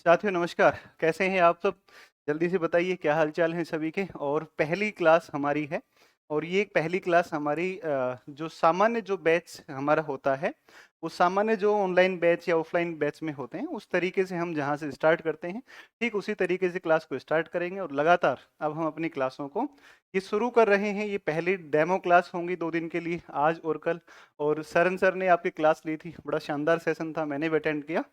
साथियों नमस्कार। कैसे हैं आप सब? जल्दी से बताइए क्या हालचाल है सभी के। और पहली क्लास हमारी है, और ये एक पहली क्लास हमारी जो सामान्य जो बैच हमारा होता है, वो सामान्य जो ऑनलाइन बैच या ऑफलाइन बैच में होते हैं, उस तरीके से हम जहाँ से स्टार्ट करते हैं ठीक उसी तरीके से क्लास को स्टार्ट करेंगे। और लगातार अब हम अपनी क्लासों को ये शुरू कर रहे हैं। ये पहली डेमो क्लास होंगी 2 दिन के लिए, आज और कल। और सरन सर ने आपकी क्लास ली थी, बड़ा शानदार सेशन था, मैंने भी अटेंड किया।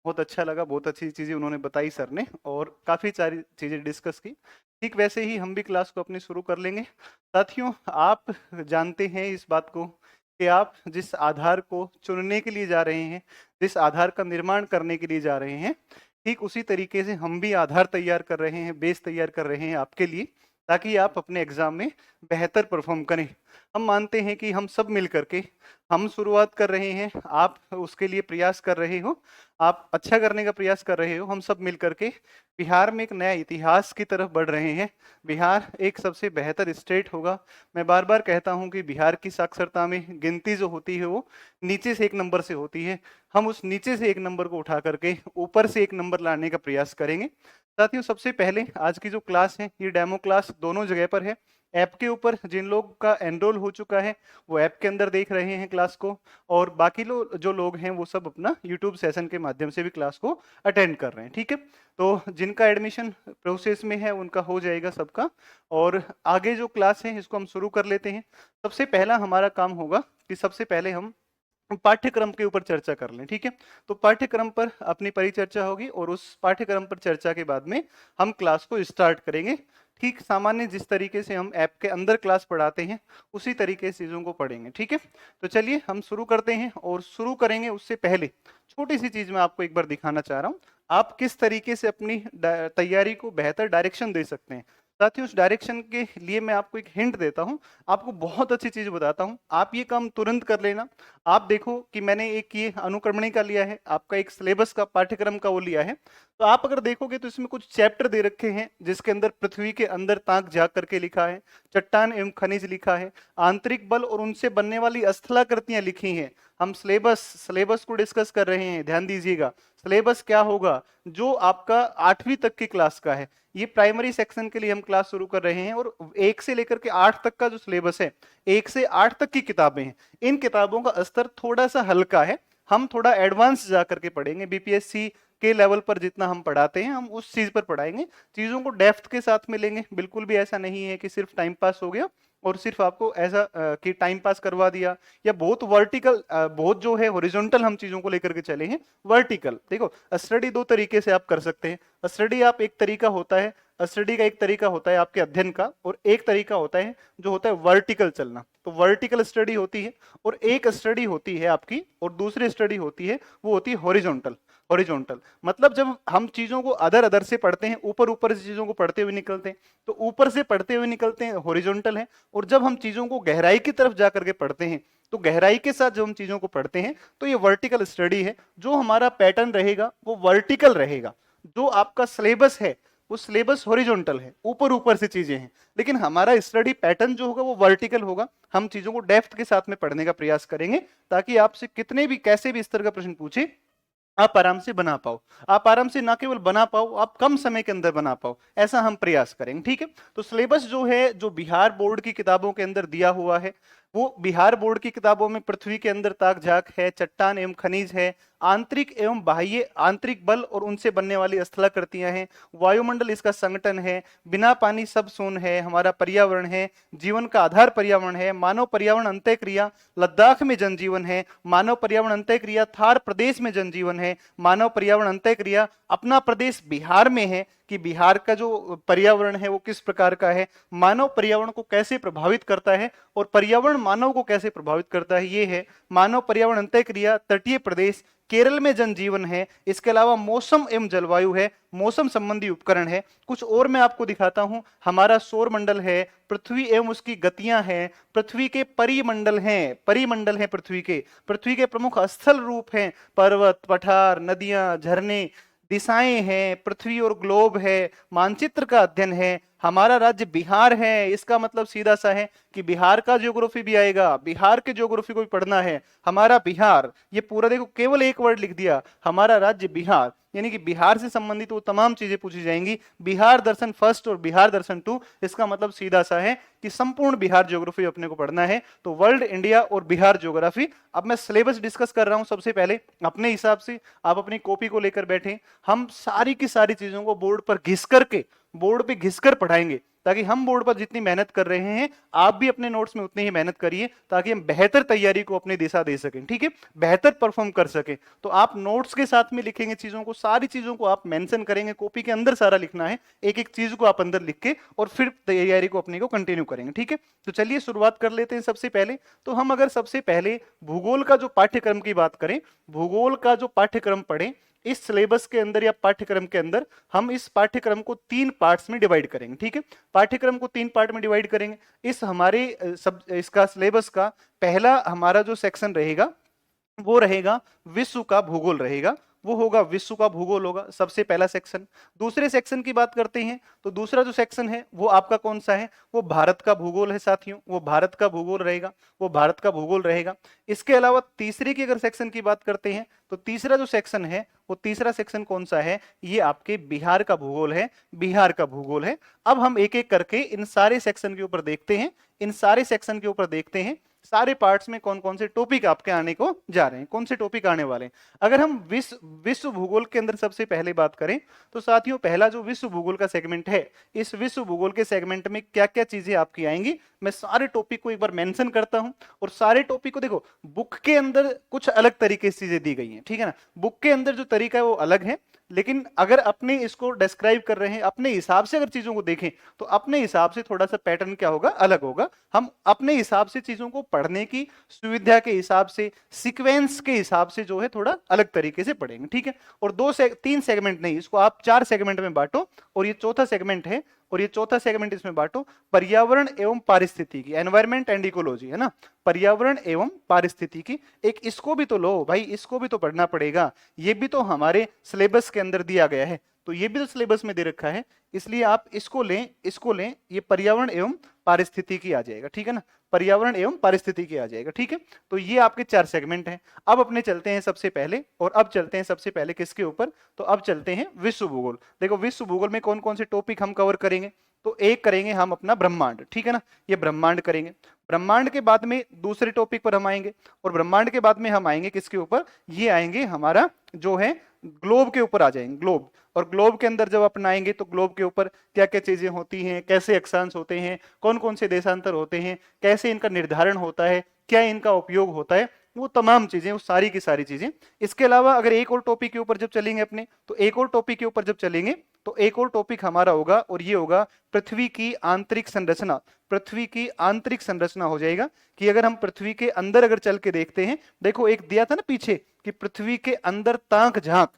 बहुत अच्छा लगा, बहुत अच्छी चीज़ें उन्होंने बताई सर ने, और काफ़ी सारी चीज़ें डिस्कस की। ठीक वैसे ही हम भी क्लास को अपनी शुरू कर लेंगे। साथियों, आप जानते हैं इस बात को कि आप जिस आधार को चुनने के लिए जा रहे हैं, जिस आधार का निर्माण करने के लिए जा रहे हैं, ठीक उसी तरीके से हम भी आधार तैयार कर रहे हैं, बेस तैयार कर रहे हैं आपके लिए, ताकि आप अपने एग्जाम में बेहतर परफॉर्म करें। हम मानते हैं कि हम सब मिल करके हम शुरुआत कर रहे हैं, आप उसके लिए प्रयास कर रहे हो, आप अच्छा करने का प्रयास कर रहे हो। हम सब मिल करके बिहार में एक नया इतिहास की तरफ बढ़ रहे हैं। बिहार एक सबसे बेहतर स्टेट होगा। मैं बार बार कहता हूं कि बिहार की साक्षरता में गिनती जो होती है वो नीचे से 1 नंबर से होती है। हम उस नीचे से 1 नंबर को उठा करके ऊपर से 1 नंबर लाने का प्रयास करेंगे। साथियों, सबसे पहले आज की जो क्लास है, ये डेमो क्लास दोनों जगह पर है। ऐप के ऊपर जिन लोग का एनरोल हो चुका है वो ऐप के अंदर देख रहे हैं क्लास को, और बाकी जो लोग हैं वो सब अपना यूट्यूब सेशन के माध्यम से भी क्लास को अटेंड कर रहे हैं। ठीक है, तो जिनका एडमिशन प्रोसेस में है उनका हो जाएगा सबका। और आगे जो क्लास है इसको हम शुरू कर लेते हैं। सबसे पहला हमारा काम होगा कि सबसे पहले हम पाठ्यक्रम के ऊपर चर्चा कर लें। ठीक है, तो पाठ्यक्रम पर अपनी परिचर्चा होगी, और उस पाठ्यक्रम पर चर्चा के बाद में हम क्लास को स्टार्ट करेंगे। ठीक सामान्य जिस तरीके से हम ऐप के अंदर क्लास पढ़ाते हैं उसी तरीके से चीज़ों को पढ़ेंगे। ठीक है, तो चलिए हम शुरू करते हैं। और शुरू करेंगे उससे पहले छोटी सी चीज़ मैं आपको एक बार दिखाना चाह रहा हूँ, आप किस तरीके से अपनी तैयारी को बेहतर डायरेक्शन दे सकते हैं। साथियों, उस डायरेक्शन के लिए मैं आपको एक हिंट देता हूं, आपको बहुत अच्छी चीज बताता हूं, आप ये काम तुरंत कर लेना। आप देखो कि मैंने एक ये अनुक्रमणी का लिया है, आपका एक सिलेबस का पाठ्यक्रम का वो लिया है। तो आप अगर देखोगे तो इसमें कुछ चैप्टर दे रखे हैं, जिसके अंदर पृथ्वी के अंदर ताक झाँक करके लिखा है, चट्टान एवं खनिज लिखा है, आंतरिक बल और उनसे बनने वाली स्थलाकृतियां लिखी हैं। हम सिलेबस सिलेबस को डिस्कस कर रहे हैं, ध्यान दीजिएगा। सिलेबस क्या होगा? जो आपका 8वीं तक की क्लास का है, ये प्राइमरी सेक्शन के लिए हम क्लास शुरू कर रहे हैं। और 1 से लेकर के 8 तक का जो सिलेबस है, 1 से 8 तक की किताबें हैं, इन किताबों का स्तर थोड़ा सा हल्का है। हम थोड़ा एडवांस जाकर के पढ़ेंगे, बीपीएससी के लेवल पर जितना हम पढ़ाते हैं हम उस चीज पर पढ़ाएंगे। चीजों को डेप्थ के साथ में लेंगे, बिल्कुल भी ऐसा नहीं है कि सिर्फ टाइम पास हो गया और सिर्फ आपको ऐसा कि टाइम पास करवा दिया, या बहुत वर्टिकल, बहुत जो है हॉरिजॉन्टल हम चीजों को लेकर के चले हैं। वर्टिकल देखो, स्टडी 2 तरीके से आप कर सकते हैं। स्टडी आप एक तरीका होता है, स्टडी का एक तरीका होता है आपके अध्ययन का, और एक तरीका होता है जो होता है वर्टिकल चलना। तो वर्टिकल स्टडी होती है, और एक स्टडी होती है आपकी, और दूसरी स्टडी होती है वो होती है हॉरिजॉन्टल। हॉरिजॉन्टल मतलब जब हम चीजों को अदर अदर से पढ़ते हैं, ऊपर ऊपर से चीजों को पढ़ते हुए निकलते हैं, तो ऊपर से पढ़ते हुए निकलते हैं, हॉरिजॉन्टल है। और जब हम चीजों को गहराई की तरफ जाकर के पढ़ते हैं, तो गहराई के साथ जब हम चीजों को पढ़ते हैं तो ये वर्टिकल स्टडी है। जो हमारा पैटर्न रहेगा वो वर्टिकल रहेगा। जो आपका सिलेबस है वो सिलेबस हॉरिजॉन्टल है, ऊपर ऊपर से चीजें हैं, लेकिन हमारा स्टडी पैटर्न जो होगा वो वर्टिकल होगा। हम चीजों को डेप्थ के साथ में पढ़ने का प्रयास करेंगे, ताकि आपसे कितने भी कैसे भी स्तर का प्रश्न पूछे आप आराम से बना पाओ। आप आराम से ना केवल बना पाओ, आप कम समय के अंदर बना पाओ, ऐसा हम प्रयास करेंगे। ठीक है, तो सिलेबस जो है, जो बिहार बोर्ड की किताबों के अंदर दिया हुआ है, वो बिहार बोर्ड की किताबों में पृथ्वी के अंदर ताक झाँक है, चट्टान एवं खनिज है, आंतरिक एवं बाह्य आंतरिक बल और उनसे बनने वाली स्थलाकृतियां हैं, वायुमंडल इसका संगठन है, बिना पानी सब शून्य है, हमारा पर्यावरण है, जीवन का आधार पर्यावरण है, मानव पर्यावरण अंतःक्रिया, लद्दाख में जनजीवन है, मानव पर्यावरण अंतःक्रिया थार प्रदेश में जनजीवन है, मानव पर्यावरण अंतःक्रिया अपना प्रदेश बिहार में है, कि बिहार का जो पर्यावरण है वो किस प्रकार का है, मानव पर्यावरण को कैसे प्रभावित करता है और पर्यावरण मानव को कैसे प्रभावित करता है, ये है मानव पर्यावरण अंतःक्रिया, तटीय प्रदेश, केरल में जनजीवन है, इसके अलावा मौसम एवं जलवायु है, मौसम संबंधी उपकरण है। कुछ और मैं आपको दिखाता हूं, हमारा सौर मंडल है, पृथ्वी एवं उसकी गतियां हैं, पृथ्वी के परिमंडल हैं, परिमंडल हैं पृथ्वी के प्रमुख स्थल रूप हैं, पर्वत, पठार, नदियां, झरने, दिशाएं हैं, पृथ्वी और ग्लोब है, मानचित्र का अध्ययन है, हमारा राज्य बिहार है। इसका मतलब सीधा सा है कि बिहार का ज्योग्राफी भी आएगा, बिहार के ज्योग्राफी को भी पढ़ना है। हमारा बिहार, ये पूरा देखो केवल एक वर्ड लिख दिया, हमारा राज्य बिहार, यानी कि बिहार से संबंधित वो तमाम चीजें पूछी जाएंगी। बिहार दर्शन फर्स्ट और बिहार दर्शन टू, इसका मतलब सीधा सा है कि संपूर्ण बिहार ज्योग्राफी अपने को पढ़ना है। तो वर्ल्ड, इंडिया और बिहार ज्योग्राफी। अब मैं सिलेबस डिस्कस कर रहा हूं सबसे पहले अपने हिसाब से, आप अपनी कॉपी को लेकर बैठे, हम सारी की सारी चीजों को बोर्ड पर घिस करके, बोर्ड पे घिसकर पढ़ाएंगे, ताकि हम बोर्ड पर जितनी मेहनत कर रहे हैं आप भी अपने नोट्स में उतनी ही मेहनत करिए, ताकि हम बेहतर तैयारी को अपनी दिशा दे सकें, ठीक है, बेहतर परफॉर्म कर सकें। तो आप नोट्स के साथ में लिखेंगे चीजों को, सारी चीजों को आप मेंशन करेंगे, कॉपी के अंदर सारा लिखना है, एक एक चीज को आप अंदर लिख के और फिर तैयारी को अपनी को कंटिन्यू करेंगे, ठीक है। तो चलिए शुरुआत कर लेते हैं। सबसे पहले तो हम अगर सबसे पहले भूगोल का जो पाठ्यक्रम की बात करें, भूगोल का जो पाठ्यक्रम पढ़ें, इस सिलेबस के अंदर या पाठ्यक्रम के अंदर हम इस पाठ्यक्रम को 3 पार्ट्स में डिवाइड करेंगे, ठीक है। पाठ्यक्रम को 3 पार्ट में डिवाइड करेंगे। इस हमारे सब इसका सिलेबस का पहला हमारा जो सेक्शन रहेगा वो रहेगा विश्व का भूगोल रहेगा, वो होगा विश्व का भूगोल होगा सबसे पहला सेक्शन। दूसरे सेक्शन की बात करते हैं तो दूसरा जो सेक्शन है वो आपका कौन सा है, वो भारत का भूगोल है साथियों, वो भारत का भूगोल रहेगा, वो भारत का भूगोल रहेगा। इसके अलावा तीसरे की अगर सेक्शन की बात करते हैं तो तीसरा जो सेक्शन है वो तीसरा सेक्शन कौन सा है, ये आपके बिहार का भूगोल है, बिहार का भूगोल है। अब हम एक एक करके इन सारे सेक्शन के ऊपर देखते हैं, इन सारे सेक्शन के ऊपर देखते हैं सारे पार्ट्स में कौन कौन से टॉपिक आपके आने को जा रहे हैं, कौन से टॉपिक आने वाले हैं। अगर हम विश्व भूगोल के अंदर सबसे पहले बात करें तो साथियों पहला जो विश्व भूगोल का सेगमेंट है, इस विश्व भूगोल के सेगमेंट में क्या क्या चीजें आपकी आएंगी, मैं सारे टॉपिक को एक बार मेंशन करता हूं। और सारे टॉपिक को देखो, बुक के अंदर कुछ अलग तरीके से चीजें दी गई हैं, ठीक है ना, बुक के अंदर जो तरीका है वो अलग है, लेकिन अगर अपने इसको डिस्क्राइब कर रहे हैं अपने हिसाब से अगर चीजों को देखें तो अपने हिसाब से थोड़ा सा पैटर्न क्या होगा, अलग होगा। हम अपने हिसाब से चीजों को पढ़ने की सुविधा के हिसाब से, सीक्वेंस के हिसाब से जो है थोड़ा अलग तरीके से पढ़ेंगे, ठीक है। और 3 सेगमेंट नहीं, इसको आप 4 सेगमेंट में बांटो, और ये चौथा सेगमेंट है, और ये चौथा सेगमेंट इसमें बांटो, पर्यावरण एवं पारिस्थितिकी, एनवायरमेंट एंड इकोलॉजी, है ना, पर्यावरण एवं पारिस्थितिकी। एक इसको भी तो लो भाई, इसको भी तो पढ़ना पड़ेगा, ये भी तो हमारे सिलेबस के अंदर दिया गया है, तो ये भी तो सिलेबस में दे रखा है, इसलिए आप इसको लें, इसको लें, ये पर्यावरण एवं पारिस्थितिकी आ जाएगा, ठीक है ना, पर्यावरण एवं पारिस्थितिकी आ जाएगा, ठीक है। तो ये आपके 4 सेगमेंट हैं। अब अपने चलते हैं सबसे पहले, और अब चलते हैं सबसे पहले किसके ऊपर, तो अब चलते हैं विश्व भूगोल। देखो विश्व भूगोल में कौन कौन से टॉपिक हम कवर करेंगे, तो एक करेंगे हम अपना ब्रह्मांड, ठीक है ना, ये ब्रह्मांड करेंगे। ब्रह्मांड के बाद में दूसरे टॉपिक पर हम आएंगे, और ब्रह्मांड के बाद में हम आएंगे किसके ऊपर, ये आएंगे हमारा जो है ग्लोब के ऊपर आ जाएंगे, ग्लोब। और ग्लोब के अंदर जब अपन आएंगे तो ग्लोब के ऊपर क्या क्या चीजें होती हैं, कैसे अक्षांश होते हैं, कौन कौन से देशांतर होते हैं, कैसे इनका निर्धारण होता है, क्या इनका उपयोग होता है, वो तमाम चीजें, वो सारी की सारी चीजें। इसके अलावा अगर एक और टॉपिक के ऊपर जब चलेंगे अपने, तो एक और टॉपिक के ऊपर जब चलेंगे तो एक और टॉपिक हमारा होगा, और ये होगा पृथ्वी की आंतरिक संरचना। पृथ्वी की आंतरिक संरचना हो जाएगा कि अगर हम पृथ्वी के अंदर अगर चल के देखते हैं, देखो एक दिया था ना पीछे कि पृथ्वी के अंदर ताक झांक,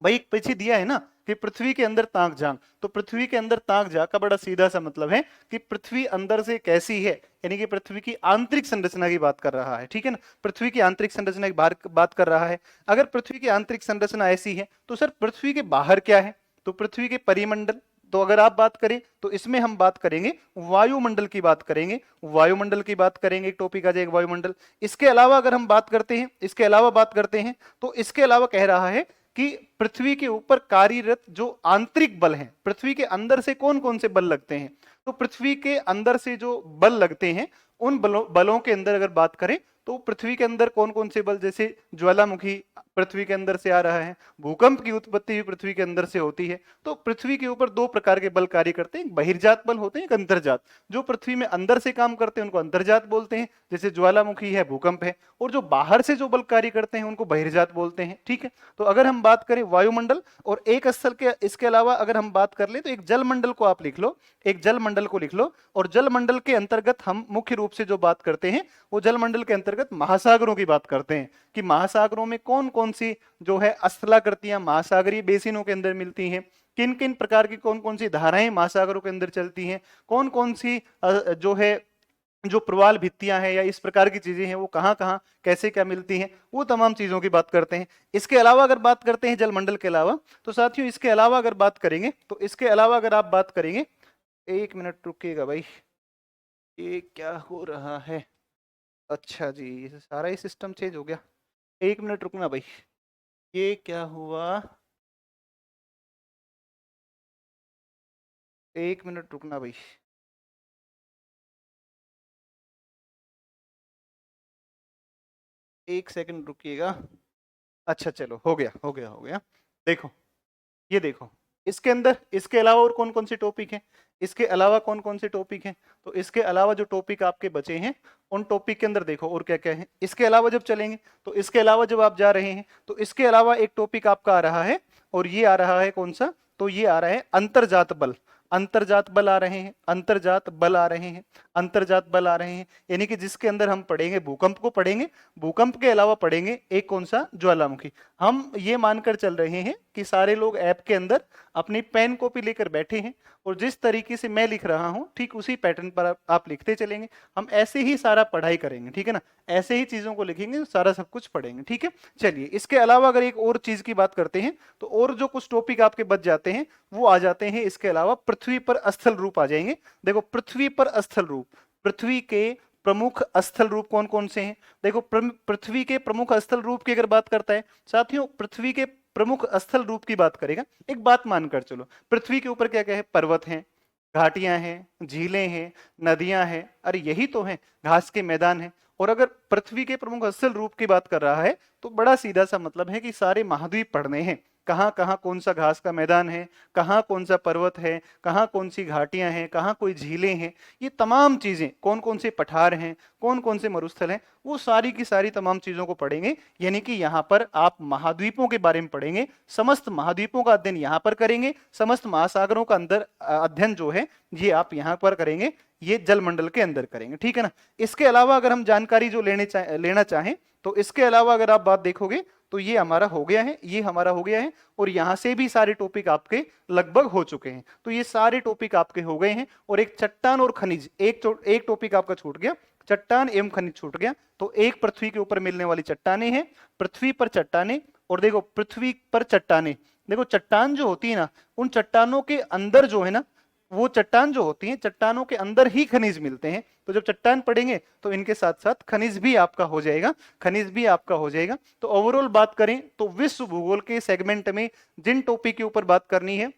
भाई एक पीछे दिया है ना कि पृथ्वी के अंदर ताक झांक, तो पृथ्वी के अंदर ताक झांक का बड़ा सीधा सा मतलब है कि पृथ्वी अंदर से कैसी है, यानी कि पृथ्वी की आंतरिक संरचना की बात कर रहा है, ठीक है ना, पृथ्वी की आंतरिक संरचना की बात कर रहा है। अगर पृथ्वी की आंतरिक संरचना ऐसी है तो सर पृथ्वी के बाहर क्या है, तो पृथ्वी के परिमंडल। तो अगर आप बात करें तो इसमें हम बात करेंगे वायुमंडल की बात करेंगे, वायुमंडल की बात करेंगे, एक टॉपिक आ जाएगा वायुमंडल। इसके अलावा अगर हम बात करते हैं, इसके अलावा बात करते हैं तो इसके अलावा कह रहा है कि पृथ्वी के ऊपर कार्यरत जो आंतरिक बल हैं, पृथ्वी के अंदर से कौन कौन से बल लगते हैं, तो पृथ्वी के अंदर से जो बल लगते हैं उन बलों के अंदर अगर बात करें तो पृथ्वी के अंदर कौन कौन से बल, जैसे ज्वालामुखी, पृथ्वी के अंदर से आ रहा है, भूकंप की उत्पत्ति भी पृथ्वी के अंदर से होती है। तो पृथ्वी के ऊपर दो प्रकार के बल कार्य करते हैं, एक बहिर्जात बल होते हैं, एक अंतर्जात। जो पृथ्वी में अंदर से काम करते हैं उनको अंतर्जात बोलते हैं, जैसे ज्वालामुखी है, भूकंप है। और जो बाहर से जो बल कार्य करते हैं उनको बहिर्जात बोलते हैं। ठीक है, तो अगर हम बात करें वायुमंडल और एक स्थल के, इसके अलावा अगर हम बात कर ले तो एक जलमंडल को आप लिख लो, एक जलमंडल को लिख लो। और जलमंडल के अंतर्गत हम मुख्य रूप से जो बात करते हैं वो जलमंडल के अंतर्गत महासागरों की बात करते हैं, कि महासागरों में कौन कौन सी जो है स्थलाकृतियां महासागरीय बेसिनों के अंदर मिलती हैं, किन किन प्रकार की कौन कौन सी धाराएं महासागरों के अंदर चलती हैं, कौन कौन सी जो है जो प्रवाल भित्तियां हैं या इस प्रकार की चीजें हैं वो कहाँ कहाँ कैसे क्या मिलती हैं, वो तमाम चीजों की बात करते हैं। इसके अलावा अगर बात करते हैं जलमंडल के अलावा, तो साथियों इसके अलावा अगर बात करेंगे, तो इसके अलावा अगर आप बात करेंगे, एक मिनट रुकिएगा भाई, ये क्या हो रहा है? अच्छा जी, ये सारा ही सिस्टम चेंज हो गया, एक मिनट रुकना भाई, ये क्या हुआ, एक मिनट रुकना भाई, एक सेकंड रुकिएगा। अच्छा चलो, हो गया हो गया हो गया। देखो, ये देखो, इसके अंदर इसके अलावा और कौन कौन से टॉपिक हैं, इसके अलावा कौन कौन से टॉपिक हैं, तो इसके अलावा जो टॉपिक आपके बचे हैं उन टॉपिक के अंदर देखो और क्या क्या है। इसके अलावा जब चलेंगे, तो इसके अलावा जब आप जा रहे हैं, तो इसके अलावा एक टॉपिक आपका आ रहा है, और ये आ रहा है कौन सा, तो ये आ रहा है अंतर्जात बल। अंतर्जात बल आ रहे हैं, अंतर्जात बल आ रहे हैं, अंतर्जात बल आ रहे हैं, यानी कि जिसके अंदर हम पढ़ेंगे भूकंप को पढ़ेंगे, भूकंप के अलावा पढ़ेंगे एक कौन सा, ज्वालामुखी। हम ये मानकर चल रहे हैं कि सारे लोग ऐप के अंदर अपनी पेन कॉपी लेकर बैठे हैं, और जिस तरीके से मैं लिख रहा हूं ठीक उसी पैटर्न पर आप लिखते चलेंगे। हम ऐसे ही सारा पढ़ाई करेंगे, ठीक है ना, ऐसे ही चीजों को लिखेंगे, सारा सब कुछ पढ़ेंगे। ठीक है, चलिए इसके अलावा अगर एक और चीज की बात करते हैं, तो और जो कुछ टॉपिक आपके बच जाते हैं वो आ जाते हैं इसके अलावा पृथ्वी पर स्थल रूप आ जाएंगे। देखो पृथ्वी पर स्थल रूप, पृथ्वी के प्रमुख स्थल रूप कौन कौन से हैं। देखो पृथ्वी के प्रमुख स्थल रूप की अगर बात करता है साथियों, पृथ्वी के प्रमुख स्थल रूप की बात करेगा, एक बात मानकर चलो, पृथ्वी के ऊपर क्या क्या है, पर्वत हैं, घाटियां हैं, झीलें हैं, नदियां हैं, अरे यही तो है, घास के मैदान हैं। और अगर पृथ्वी के प्रमुख स्थल रूप की बात कर रहा है तो बड़ा सीधा सा मतलब है कि सारे महाद्वीप पढ़ने हैं, कहाँ कहाँ कौन सा घास का मैदान है, कहाँ कौन सा पर्वत है, कहाँ कौन सी घाटियां हैं, कहाँ कोई झीलें हैं, ये तमाम चीजें, कौन कौन से पठार हैं, कौन कौन से मरुस्थल हैं, वो सारी की सारी तमाम चीजों को पढ़ेंगे। यानी कि यहाँ पर आप महाद्वीपों के बारे में पढ़ेंगे, समस्त महाद्वीपों का अध्ययन यहाँ पर करेंगे, समस्त महासागरों का अंदर अध्ययन जो है ये आप यहाँ पर करेंगे, ये जलमंडल के अंदर करेंगे। ठीक है ना, इसके अलावा अगर हम जानकारी जो लेना चाहें, तो इसके अलावा अगर आप बात देखोगे तो ये हमारा हो गया है, ये हमारा हो गया है, और यहां से भी सारे टॉपिक आपके लगभग हो चुके हैं। तो ये सारे टॉपिक आपके हो गए हैं, और एक चट्टान और खनिज, एक टॉपिक आपका छूट गया, चट्टान एवं खनिज छूट गया। तो एक पृथ्वी के ऊपर मिलने वाली चट्टानें हैं, पृथ्वी पर चट्टानें, और देखो पृथ्वी पर चट्टानें, देखो चट्टान जो होती है ना, उन चट्टानों के अंदर जो है ना, वो चट्टान जो होती है, चट्टानों के अंदर ही खनिज मिलते हैं। तो जब चट्टान पढ़ेंगे तो इनके साथ साथ खनिज भी आपका हो जाएगा, खनिज भी आपका हो जाएगा। तो ओवरऑल बात करें तो विश्व भूगोल के सेगमेंट में जिन टॉपिक के ऊपर बात करनी है,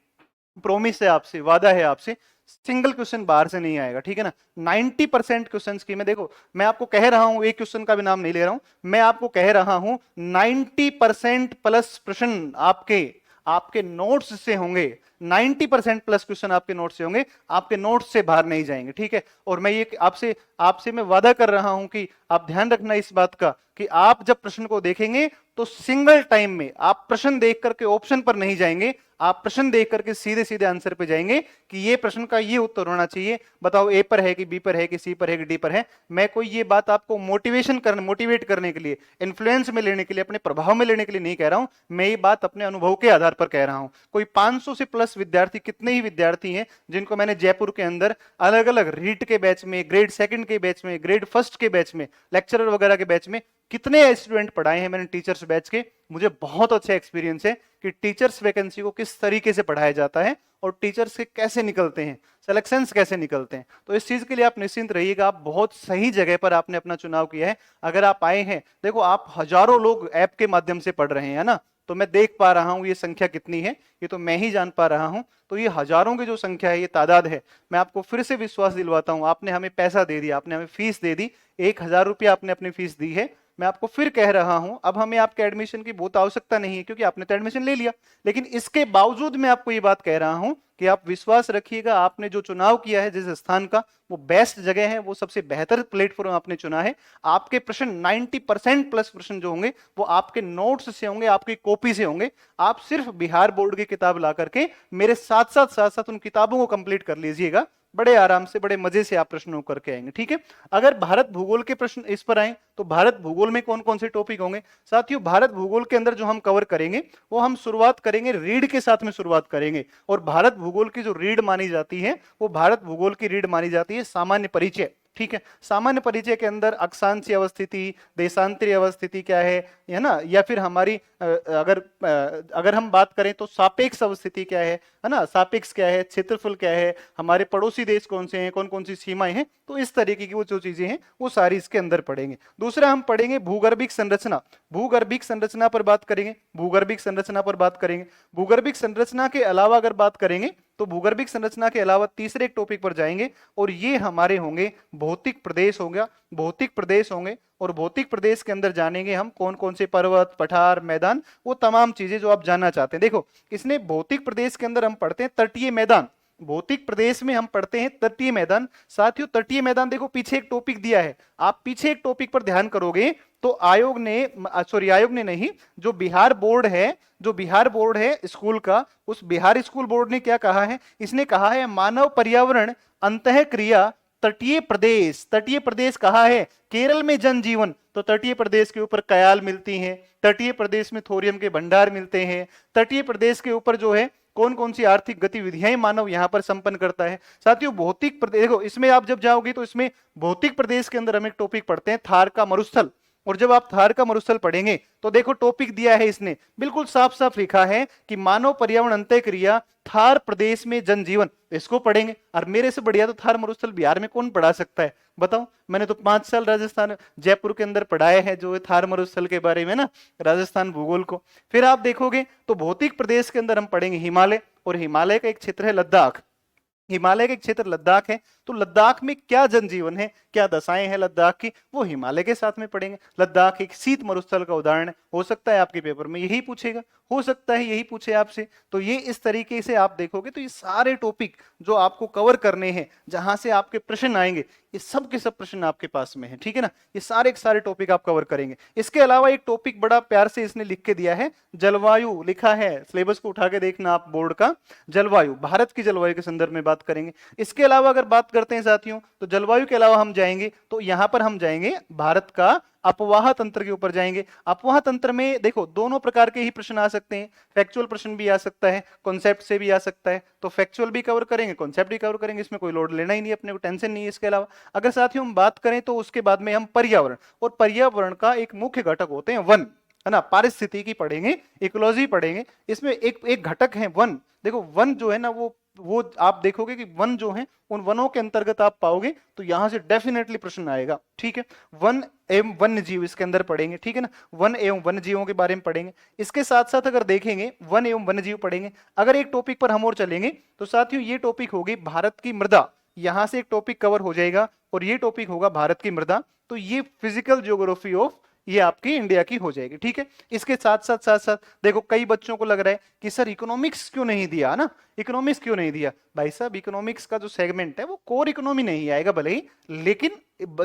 प्रोमिस है आपसे, वादा है आपसे, सिंगल क्वेश्चन बाहर से नहीं आएगा। ठीक है ना, 90% क्वेश्चंस की, मैं देखो मैं आपको कह रहा हूं, एक क्वेश्चन का भी नाम नहीं ले रहा हूं, मैं आपको कह रहा हूं 90% प्लस प्रश्न आपके आपके नोट्स से होंगे, 90% प्लस क्वेश्चन आपके नोट्स से होंगे, आपके नोट्स से बाहर नहीं जाएंगे। ठीक है, और मैं ये आपसे आपसे मैं वादा कर रहा हूं कि आप ध्यान रखना इस बात का कि आप जब प्रश्न को देखेंगे तो सिंगल टाइम में आप प्रश्न देख करके ऑप्शन पर नहीं जाएंगे, आप प्रश्न देख करके सीधे सीधे आंसर पे जाएंगे कि ये प्रश्न का ये उत्तर होना चाहिए, बताओ ए पर है कि बी पर है कि सी पर है कि डी पर है। मैं कोई ये बात आपको मोटिवेट करने के लिए, इन्फ्लुएंस में लेने के लिए, अपने प्रभाव में लेने के लिए नहीं कह रहा हूं, मैं ये बात अपने अनुभव के आधार पर कह रहा हूं। कोई 500 से प्लस विद्यार्थी, कितने ही विद्यार्थी हैं जिनको मैंने जयपुर के अंदर अलग अलग रीट के बैच में, ग्रेड सेकंड के बैच में, ग्रेड फर्स्ट के बैच में, लेक्चरर वगैरह के बैच में कितने स्टूडेंट पढ़ाए हैं मैंने टीचर्स बैच के। मुझे बहुत अच्छा एक्सपीरियंस है कि टीचर्स वैकेंसी को किस तरीके से पढ़ाया जाता है और टीचर्स के कैसे निकलते हैं, सिलेक्शंस कैसे निकलते हैं। तो इस चीज के लिए आप निश्चिंत रहिएगा, आप बहुत सही जगह पर आपने अपना चुनाव किया है। अगर आप आए हैं, देखो आप हजारों लोग ऐप के माध्यम से पढ़ रहे हैं ना, तो मैं देख पा रहा हूं ये संख्या कितनी है, ये तो मैं ही जान पा रहा हूं। तो ये हजारों की जो संख्या है, ये तादाद है। मैं आपको फिर से विश्वास दिलवाता हूं, आपने हमें पैसा दे दिया, आपने हमें फीस दे दी, 1000 रुपया आपने अपनी फीस दी है, मैं आपको फिर कह रहा हूं, अब हमें आपके एडमिशन की बहुत आवश्यकता नहीं है क्योंकि आपने तो एडमिशन ले लिया, लेकिन इसके बावजूद मैं आपको ये बात कह रहा हूं कि आप विश्वास रखिएगा, आपने जो चुनाव किया है जिस स्थान का, वो बेस्ट जगह है, वो सबसे बेहतर प्लेटफॉर्म आपने चुना है। आपके प्रश्न 90% प्लस प्रश्न जो होंगे वो आपके नोट्स से होंगे, आपकी कॉपी से होंगे। आप सिर्फ बिहार बोर्ड की किताब ला करके मेरे साथ साथ उन किताबों को कंप्लीट कर लीजिएगा, बड़े आराम से बड़े मजे से आप प्रश्नों करके आएंगे। ठीक है, अगर भारत भूगोल के प्रश्न इस पर आए तो भारत भूगोल में कौन कौन से टॉपिक होंगे साथियों? भारत भूगोल के अंदर जो हम कवर करेंगे वो हम शुरुआत करेंगे रीड के साथ में शुरुआत करेंगे। और भारत भूगोल की जो रीड मानी जाती है वो भारत भूगोल की रीड मानी जाती है सामान्य परिचय। ठीक है, सामान्य परिचय के अंदर अक्षांशीय अवस्थिति, देशांतरीय अवस्थिति क्या है ना, या फिर हमारी अगर हम बात करें तो सापेक्ष अवस्थिति क्या है ना, सापेक्ष क्या है, क्षेत्रफल क्या है, हमारे पड़ोसी देश कौन से हैं, कौन कौन सी सीमाएं हैं, तो इस तरीके की वो जो चीजें हैं वो सारी इसके अंदर पढ़ेंगे। दूसरा हम पढ़ेंगे भूगर्भिक संरचना, भूगर्भिक संरचना पर बात करेंगे, भूगर्भिक संरचना पर बात करेंगे। भूगर्भिक संरचना के अलावा अगर बात करेंगे तो भूगर्भिक संरचना के अलावा तीसरे एक टॉपिक पर जाएंगे और ये हमारे होंगे भौतिक प्रदेश हो गया, भौतिक प्रदेश होंगे। और भौतिक प्रदेश के अंदर जानेंगे हम कौन कौन से पर्वत, पठार, मैदान, वो तमाम चीजें जो आप जानना चाहते हैं। देखो, इसने भौतिक प्रदेश के अंदर हम पढ़ते हैं तटीय मैदान, भौतिक प्रदेश में हम पढ़ते हैं तटीय मैदान। साथियों तटीय मैदान देखो पीछे एक टॉपिक दिया है, आप पीछे एक टॉपिक पर ध्यान करोगे तो आयोग ने नहीं, जो बिहार बोर्ड है, जो बिहार बोर्ड है स्कूल का, उस बिहार स्कूल बोर्ड ने क्या कहा है, इसने कहा है मानव पर्यावरण अंतः क्रिया तटीय प्रदेश। तटीय प्रदेश कहा है केरल में जनजीवन, तो तटीय प्रदेश के ऊपर कयाल मिलती हैं, तटीय प्रदेश में थोरियम के भंडार मिलते हैं, तटीय प्रदेश के ऊपर जो है कौन कौन सी आर्थिक गतिविधियां मानव यहां पर संपन्न करता है। साथियों भौतिक प्रदेश देखो, इसमें आप जब जाओगे तो इसमें भौतिक प्रदेश के अंदर हम एक टॉपिक पढ़ते हैं थार का मरुस्थल, और जब आप थार का मरुस्थल पढ़ेंगे तो देखो टॉपिक दिया है, इसने बिल्कुल साफ साफ लिखा है कि मानव पर्यावरण अंतःक्रिया थार प्रदेश में जनजीवन, इसको पढ़ेंगे। और मेरे से बढ़िया तो थार मरुस्थल बिहार में कौन पढ़ा सकता है बताओ? मैंने तो 5 साल राजस्थान जयपुर के अंदर पढ़ाए हैं जो थार मरुस्थल के बारे में ना, राजस्थान भूगोल को। फिर आप देखोगे तो भौतिक प्रदेश के अंदर हम पढ़ेंगे हिमालय, और हिमालय का एक क्षेत्र है लद्दाख, हिमालय का क्षेत्र लद्दाख है, तो लद्दाख में क्या जनजीवन है, क्या दशाएं हैं लद्दाख की, वो हिमालय के साथ में पढ़ेंगे। लद्दाख एक शीत मरुस्थल का उदाहरण है, हो सकता है आपके पेपर में यही पूछेगा, हो सकता है यही पूछे आपसे। तो ये इस तरीके से आप देखोगे तो ये सारे टॉपिक जो आपको कवर करने हैं, जहां से आपके प्रश्न आएंगे, ये सब के सब प्रश्न आपके पास में है। ठीक है ना, ये सारे के सारे टॉपिक आप कवर करेंगे। इसके अलावा एक टॉपिक बड़ा प्यार से इसने लिख के दिया है, जलवायु लिखा है, सिलेबस को उठा के देखना आप बोर्ड का, जलवायु, भारत की जलवायु के संदर्भ में बात करेंगे। इसके अलावा अगर बात करते हैं साथियों तो जलवायु के अलावा हम जाएंगे तो यहां पर हम जाएंगे भारत का अपवाह तंत्र के ऊपर जाएंगे। अपवाह तंत्र में देखो दोनों प्रकार के ही प्रश्न आ सकते हैं, फैक्चुअल प्रश्न भी आ सकता है, कॉन्सेप्ट से भी आ सकता है, तो फैक्चुअल भी कवर करेंगे, कॉन्सेप्ट भी कवर करेंगे, इसमें कोई लोड लेना ही नहीं, अपने को टेंशन नहीं है। इसके अलावा अगर साथियों हम बात करें तो उसके बाद में हम पर्यावरण, और पर्यावरण का एक मुख्य घटक होते हैं वन, है ना, पारिस्थितिकी पढ़ेंगे, इकोलॉजी पढ़ेंगे, इसमें एक घटक है वन। देखो वन जो है ना वो आप देखोगे कि वन जो है उन वनों के अंतर्गत आप पाओगे तो यहां से डेफिनेटली प्रश्न आएगा। ठीक है, वन एवं वन्य जीव इसके अंदर पढ़ेंगे। ठीक है ना, वन एवं वन्य जीवों के बारे में पढ़ेंगे। इसके साथ साथ अगर देखेंगे वन एवं वन्य जीव पढ़ेंगे। अगर एक टॉपिक पर हम और चलेंगे तो साथियों ये टॉपिक होगी भारत की मृदा, यहां से एक टॉपिक कवर हो जाएगा और ये टॉपिक होगा भारत की मृदा। तो ये फिजिकल ज्योग्राफी ऑफ ये आपकी इंडिया की हो जाएगी। ठीक है, इसके साथ साथ देखो कई बच्चों को लग रहा है कि सर इकोनॉमिक्स क्यों नहीं दिया ना, इकोनॉमिक्स क्यों नहीं दिया? भाई साहब इकोनॉमिक्स का जो सेगमेंट है वो कोर इकोनॉमी नहीं आएगा भले ही, लेकिन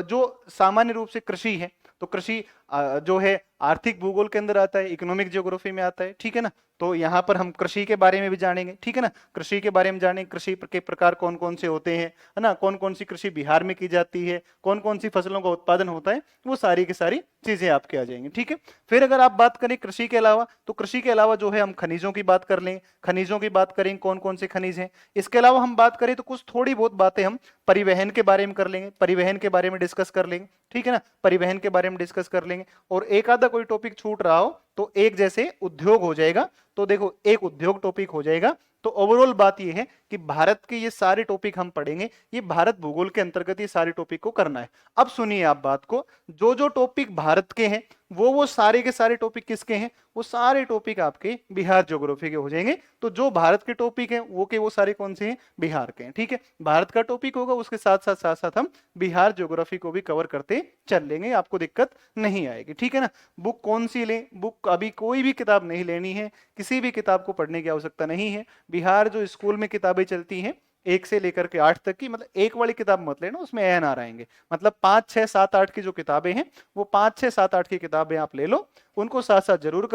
जो सामान्य रूप से कृषि है तो कृषि जो है आर्थिक भूगोल के अंदर आता है, इकोनॉमिक ज्योग्राफी में आता है। ठीक है ना, तो यहाँ पर हम कृषि के बारे में भी जानेंगे। ठीक है ना, कृषि के बारे में जानेंगे, कृषि के प्रकार कौन कौन से होते हैं, है ना, कौन कौन सी कृषि बिहार में की जाती है, कौन कौन सी फसलों का उत्पादन होता है, वो सारी की सारी चीजें आपके आ जाएंगी। ठीक है, फिर अगर आप बात करें कृषि के अलावा तो कृषि के अलावा जो है हम खनिजों की बात कर लें, खनिजों की बात करें कौन कौन से खनिज हैं। इसके अलावा हम बात करें तो कुछ थोड़ी बहुत बातें हम परिवहन के बारे में कर लेंगे, परिवहन के बारे में डिस्कस कर लेंगे। ठीक है ना, परिवहन के बारे में डिस्कस कर लेंगे। और एक आधा कोई टॉपिक छूट रहा हो तो एक जैसे उद्योग हो जाएगा, तो देखो एक उद्योग टॉपिक हो जाएगा। तो ओवरऑल बात यह है कि कि भारत के ये सारे टॉपिक हम पढ़ेंगे, ये भारत भूगोल के अंतर्गत ये सारे टॉपिक को करना है। अब सुनिए आप बात को, जो जो टॉपिक भारत के हैं वो सारे के सारे टॉपिक किसके हैं, वो सारे टॉपिक आपके बिहार ज्योग्राफी के हो जाएंगे। तो जो भारत के टॉपिक हैं वो सारे कौन से हैं, बिहार के हैं। ठीक है, भारत का टॉपिक होगा, उसके साथ साथ हम बिहार ज्योग्राफी को भी कवर करते चल लेंगे, आपको दिक्कत नहीं आएगी। ठीक है ना। बुक कौन सी लें, बुक अभी कोई भी किताब नहीं लेनी है, किसी भी किताब को पढ़ने की आवश्यकता नहीं है। बिहार जो स्कूल में किताबें चलती हैं 1 से लेकर के 8 तक की, मतलब एक वाली किताब मत लेना, उसमें ANR आएंगे, मतलब 5, 6, 7, 8 की जो किताबें हैं वो 5, 6, 7, 8 की किताबें आप ले लो, उनको साथ साथ जरूर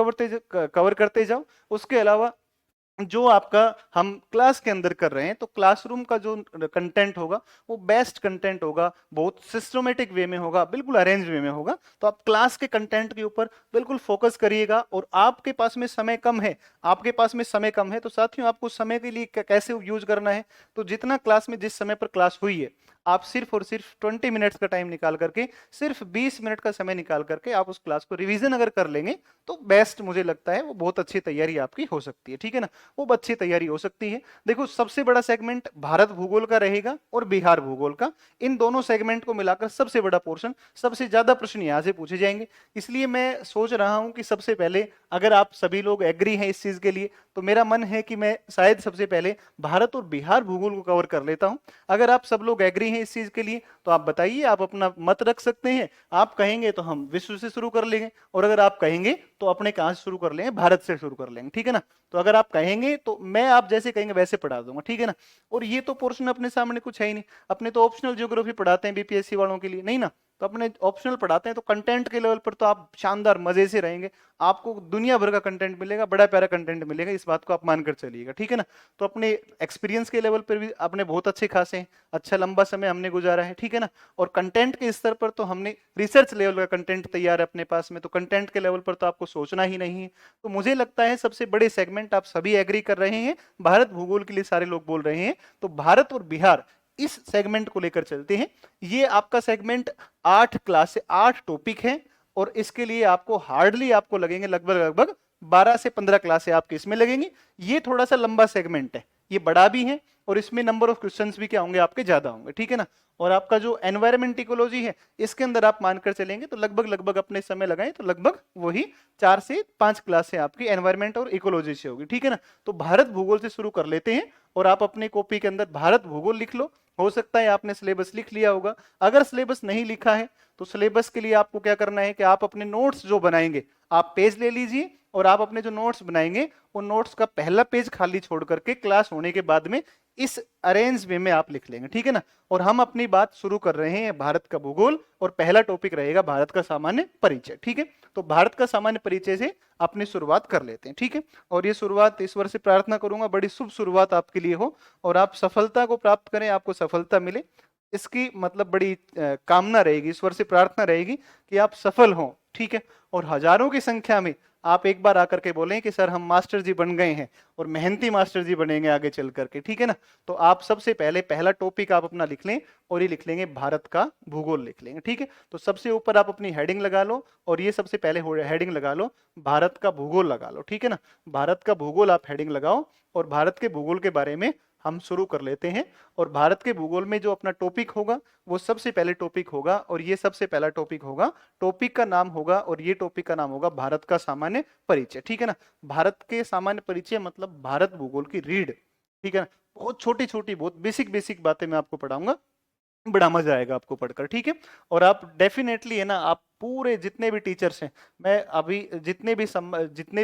कवर करते जाओ। उसके अलावा जो आपका हम क्लास के अंदर कर रहे हैं, तो क्लासरूम का जो कंटेंट होगा वो बेस्ट कंटेंट होगा, बहुत सिस्टमेटिक वे में होगा, बिल्कुल अरेंज वे में होगा। तो आप क्लास के कंटेंट के ऊपर बिल्कुल फोकस करिएगा। और आपके पास में समय कम है, तो साथियों आपको समय के लिए कैसे यूज करना है, तो जितना क्लास में जिस समय पर क्लास हुई है, आप सिर्फ और सिर्फ 20 मिनट्स का टाइम निकाल करके, सिर्फ 20 मिनट का समय निकाल करके आप उस क्लास को रिवीजन अगर कर लेंगे तो बेस्ट मुझे लगता है, वो बहुत अच्छी तैयारी आपकी हो सकती है। ठीक है ना, वो अच्छी तैयारी हो सकती है। देखो सबसे बड़ा सेगमेंट भारत भूगोल का रहेगा और बिहार भूगोल का, इन दोनों सेगमेंट को मिलाकर सबसे बड़ा पोर्शन, सबसे ज्यादा प्रश्न यहां से पूछे जाएंगे। इसलिए मैं सोच रहा हूं कि सबसे पहले, अगर आप सभी लोग एग्री हैं इस चीज के लिए, तो मेरा मन है कि मैं शायद सबसे पहले भारत और बिहार भूगोल को कवर कर लेता हूं। अगर आप सब लोग एग्री हैं इस चीज के लिए तो आप बताइए, आप अपना मत रख सकते हैं। आप कहेंगे तो हम विश्व से शुरू कर लेंगे, और अगर आप कहेंगे तो अपने कहां से शुरू कर लेंगे, भारत से शुरू कर लेंगे। ठीक है ना। तो अगर आप कहेंगे तो मैं आप जैसे कहेंगे वैसे पढ़ा दूंगा। ठीक है ना। और ये तो पोर्शन अपने सामने कुछ है ही नहीं, अपने तो ऑप्शनल ज्योग्राफी पढ़ाते हैं बीपीएससी वालों के लिए, नहीं ना। तो अपने ऑप्शनल पढ़ाते हैं, तो कंटेंट के लेवल पर तो आप शानदार मजे से रहेंगे, आपको दुनिया भर का कंटेंट मिलेगा, बड़ा प्यारा कंटेंट मिलेगा, इस बात को आप मानकर चलिएगा। ठीक है ना। तो अपने एक्सपीरियंस के लेवल पर भी अपने बहुत अच्छे खासे हैं, अच्छा लंबा समय हमने गुजारा है। ठीक है ना। और कंटेंट के स्तर पर तो हमने रिसर्च लेवल का कंटेंट तैयार है अपने पास में, तो कंटेंट के लेवल पर तो आपको सोचना ही नहीं है। तो मुझे लगता है सबसे बड़े सेगमेंट आप सभी एग्री कर रहे हैं, भारत भूगोल के लिए सारे लोग बोल रहे हैं, तो भारत और बिहार इस सेगमेंट को लेकर चलते हैं। ये आपका सेगमेंट 8 क्लास से 8 टॉपिक है, और इसके लिए आपको हार्डली आपको लगेंगे लगभग लगभग 12 से 15 क्लासें आपके इसमें लगेंगी। ये थोड़ा सा लंबा सेगमेंट है, ये बड़ा भी है, और इसमें नंबर ऑफ क्वेश्चंस भी क्या होंगे आपके ज्यादा होंगे। ठीक है ना। और आपका जो एनवायरमेंट इकोलॉजी है, इसके अंदर आप मानकर चलेंगे तो लगभग लगभग अपने समय लगाएं तो लगभग वही 4 से 5 क्लासें आपकी एनवायरमेंट और इकोलॉजी से होगी। ठीक है ना। तो भारत भूगोल से शुरू कर लेते हैं, और आप अपने कॉपी के अंदर भारत भूगोल लिख लो। हो सकता है आपने सिलेबस लिख लिया होगा, अगर सिलेबस नहीं लिखा है तो सिलेबस के लिए आपको क्या करना है कि आप अपने नोट्स जो बनाएंगे, आप पेज ले लीजिए, और आप अपने जो नोट्स बनाएंगे उन नोट्स का पहला पेज खाली छोड़ करके क्लास होने के बाद में इस अरेंज वे में आप लिख लेंगे। ठीक है ना। और हम अपनी बात शुरू कर रहे हैं भारत का भूगोल, और पहला टॉपिक रहेगा भारत का सामान्य परिचय। ठीक है। तो भारत का सामान्य परिचय से अपनी शुरुआत कर लेते हैं। ठीक है। और ये शुरुआत ईश्वर से प्रार्थना करूंगा बड़ी शुभ शुरुआत आपके लिए हो, और आप सफलता को प्राप्त करें, आपको सफलता मिले, इसकी मतलब बड़ी कामना रहेगी, ईश्वर से प्रार्थना रहेगी कि आप सफल हों। ठीक है। और हजारों की संख्या में आप एक बार आकर के बोलें कि सर हम मास्टर जी बन गए हैं, और मेहनती मास्टर जी बनेंगे आगे चल करके। ठीक है ना। तो आप सबसे पहले पहला टॉपिक आप अपना लिख लें, और ये लिख लेंगे भारत का भूगोल लिख लेंगे। ठीक है। तो सबसे ऊपर आप अपनी हेडिंग लगा लो, और ये सबसे पहले हेडिंग लगा लो, भारत का भूगोल लगा लो। ठीक है ना। भारत का भूगोल आप हेडिंग लगाओ, और भारत के भूगोल के बारे में हम शुरू कर लेते हैं। और भारत के भूगोल में जो अपना टॉपिक होगा वो सबसे पहले टॉपिक होगा, और ये सबसे पहला टॉपिक होगा, टॉपिक का नाम होगा, और ये टॉपिक का नाम होगा भारत का सामान्य परिचय। ठीक है ना। भारत के सामान्य परिचय मतलब भारत भूगोल की रीड। ठीक है ना। बहुत छोटी छोटी, बहुत बेसिक बेसिक बातें मैं आपको पढ़ाऊंगा, बड़ा मजा आएगा आपको पढ़कर। ठीक है। और आप डेफिनेटली है ना, आप पूरे जितने भी टीचर्स हैं, मैं अभी जितने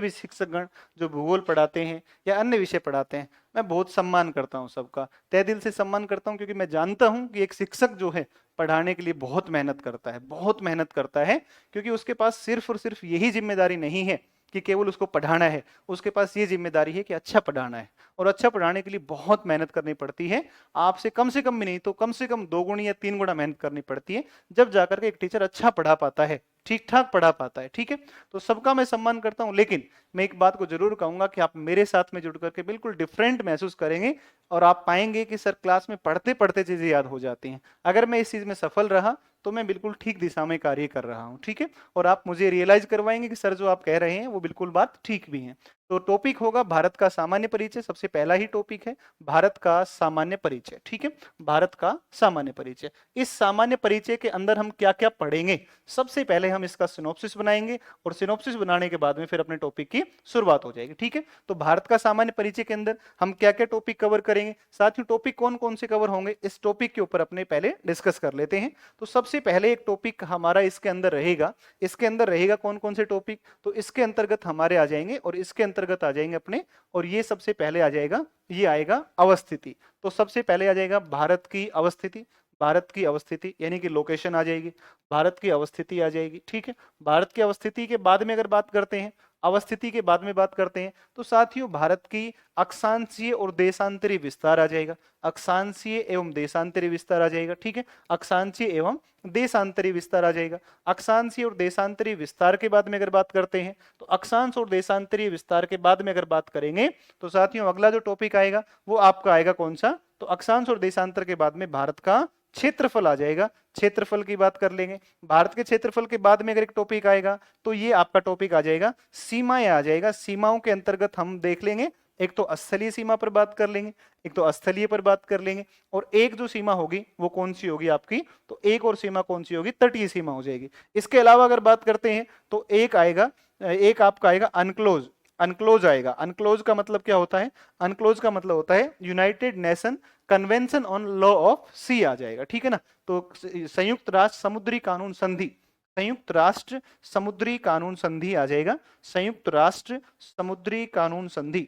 भी शिक्षकगण जो भूगोल पढ़ाते हैं या अन्य विषय पढ़ाते हैं, मैं बहुत सम्मान करता हूं सबका, तहे दिल से सम्मान करता हूं, क्योंकि मैं जानता हूं कि एक शिक्षक जो है पढ़ाने के लिए बहुत मेहनत करता है, बहुत मेहनत करता है, क्योंकि उसके पास सिर्फ और सिर्फ यही जिम्मेदारी नहीं है कि केवल उसको पढ़ाना है, उसके पास ये जिम्मेदारी है कि अच्छा पढ़ाना है, और अच्छा पढ़ाने के लिए बहुत मेहनत करनी पड़ती है। आपसे कम भी नहीं तो कम से कम 2 गुणी या 3 गुना मेहनत करनी पड़ती है, जब जाकर के एक टीचर अच्छा पढ़ा पाता है, ठीक ठाक पढ़ा पाता है। ठीक है। तो सबका मैं सम्मान करता हूं, लेकिन मैं एक बात को जरूर कहूंगा कि आप मेरे साथ में जुड़ करके बिल्कुल डिफरेंट महसूस करेंगे, और आप पाएंगे कि सर क्लास में पढ़ते पढ़ते चीजें याद हो जाती हैं। अगर मैं इस चीज में सफल रहा तो मैं बिल्कुल ठीक दिशा में कार्य कर रहा हूं। ठीक है। और आप मुझे रियलाइज करवाएंगे कि सर जो आप कह रहे हैं वो बिल्कुल बात ठीक भी है। तो टॉपिक होगा भारत का सामान्य परिचय, सबसे पहला ही टॉपिक है भारत का सामान्य परिचय। ठीक है, भारत का सामान्य परिचय। इस सामान्य परिचय के अंदर हम क्या क्या पढ़ेंगे, सबसे पहले हम इसका सिनॉप्सिस बनाएंगे और सिनॉप्सिस बनाने के बाद में फिर अपने टॉपिक की शुरुआत हो जाएगी। ठीक है, तो भारत का सामान्य परिचय के अंदर हम क्या क्या टॉपिक कवर करेंगे, साथ ही टॉपिक कौन कौन से कवर होंगे, इस टॉपिक के ऊपर अपने पहले डिस्कस कर लेते हैं। तो सबसे पहले एक टॉपिक हमारा इसके अंदर रहेगा, इसके अंदर रहेगा कौन कौन से टॉपिक, तो इसके अंतर्गत हमारे आ जाएंगे और इसके अंतर्गत आ जाएंगे अपने, और ये सबसे पहले आ जाएगा, ये आएगा अवस्थिति। तो सबसे पहले आ जाएगा भारत की अवस्थिति, भारत की अवस्थिति यानी कि लोकेशन आ जाएगी, भारत की अवस्थिति आ जाएगी। ठीक है, भारत की अवस्थिति के बाद में अगर बात करते हैं, अवस्थिति के बाद में बात करते हैं, तो साथियों भारत की अक्षांशीय और देशांतरी विस्तार आ जाएगा, अक्षांशीय एवं देशांतरी विस्तार आ जाएगा। ठीक है, अक्षांशीय एवं देशांतरी विस्तार आ जाएगा। अक्षांशीय और देशांतरी विस्तार के बाद में अगर बात करते हैं, तो अक्षांश और देशांतरी विस्तार के बाद में अगर बात करेंगे, तो साथियों अगला जो टॉपिक आएगा वो आपका आएगा कौन सा, तो अक्षांश और देशांतर के बाद में भारत का क्षेत्रफल आ जाएगा, क्षेत्रफल की बात कर लेंगे। भारत के क्षेत्रफल के बाद में अगर एक टॉपिक आएगा, तो ये आपका टॉपिक आ जाएगा सीमाएं आ जाएगा। सीमाओं के अंतर्गत हम देख लेंगे, एक तो स्थलीय सीमा पर बात कर लेंगे, एक तो स्थलीय पर बात कर लेंगे, और एक जो सीमा होगी वो कौन सी होगी आपकी, तो एक और सीमा कौन सी होगी, तटीय सीमा हो जाएगी। इसके अलावा अगर बात करते हैं तो एक आएगा, एक आपका आएगा अनक्लोज, अनक्लोज आएगा। अनक्लोज का मतलब क्या होता है, अनक्लोज का मतलब होता है United Nation Convention on Law of Sea आ जाएगा। ठीक है ना, तो संयुक्त राष्ट्र समुद्री कानून संधि, संयुक्त राष्ट्र समुद्री कानून संधि आ जाएगा, संयुक्त राष्ट्र समुद्री कानून संधि,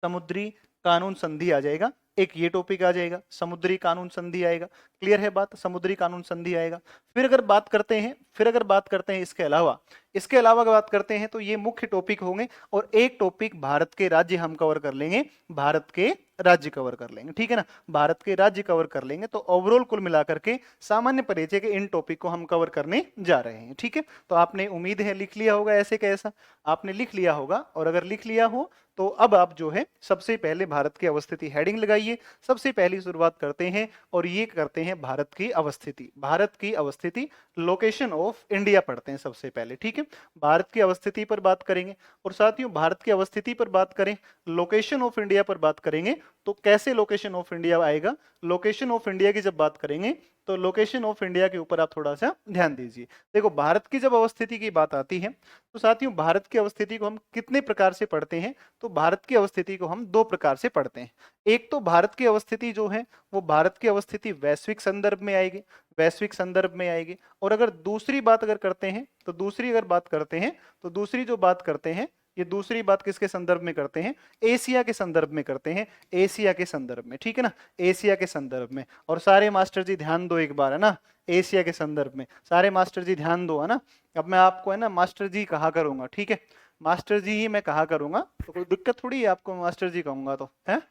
समुद्री कानून संधि आ जाएगा। एक ये टॉपिक आ जाएगा, समुद्री कानून संधि आएगा। क्लियर है बात, समुद्री कानून संधि आएगा। फिर अगर बात करते हैं, फिर अगर बात करते हैं इसके अलावा, इसके अलावा अगर बात करते हैं तो ये मुख्य टॉपिक होंगे, और एक टॉपिक भारत के राज्य हम कवर कर लेंगे, भारत के राज्य कवर कर लेंगे। ठीक है ना, भारत के राज्य कवर कर लेंगे। तो ओवरऑल कुल मिलाकर के सामान्य परिचय के इन टॉपिक को हम कवर करने जा रहे हैं। ठीक है, तो आपने उम्मीद है लिख लिया होगा, ऐसे कैसा आपने लिख लिया होगा, और अगर लिख लिया हो तो अब आप जो है सबसे पहले भारत की अवस्थिति हेडिंग लगाइए, सबसे पहली शुरुआत करते हैं और ये करते हैं भारत की अवस्थिति, भारत की अवस्थिति, लोकेशन ऑफ इंडिया पढ़ते हैं सबसे पहले। ठीक है, भारत की अवस्थिति पर बात करेंगे, और साथियों भारत की अवस्थिति पर बात करें, लोकेशन ऑफ इंडिया पर बात करेंगे, तो कैसे लोकेशन ऑफ इंडिया आएगा, लोकेशन ऑफ इंडिया की जब बात करेंगे तो लोकेशन ऑफ इंडिया के ऊपर आप थोड़ा सा ध्यान दीजिए। देखो भारत की जब अवस्थिति की बात आती है, तो साथियों भारत की अवस्थिति को हम कितने प्रकार से पढ़ते हैं, तो भारत की अवस्थिति को हम दो प्रकार से पढ़ते हैं। एक तो भारत की अवस्थिति जो है वो भारत की अवस्थिति वैश्विक संदर्भ में आएगी, वैश्विक संदर्भ में आएगी। और अगर दूसरी बात अगर करते हैं, तो दूसरी अगर बात करते हैं, तो दूसरी जो बात करते हैं, ये दूसरी बात किसके संदर्भ में करते हैं, एशिया के संदर्भ में करते हैं, एशिया के संदर्भ में। ठीक है ना, एशिया के संदर्भ में। और सारे मास्टर जी ध्यान दो एक बार, है ना, एशिया के संदर्भ में सारे मास्टर जी ध्यान दो, है ना। अब मैं आपको है ना मास्टर जी कहा करूंगा, ठीक है, मास्टर जी ही मैं कहा करूंगा, तो कोई दिक्कत थोड़ी है आपको मास्टर जी कहूंगा तो, है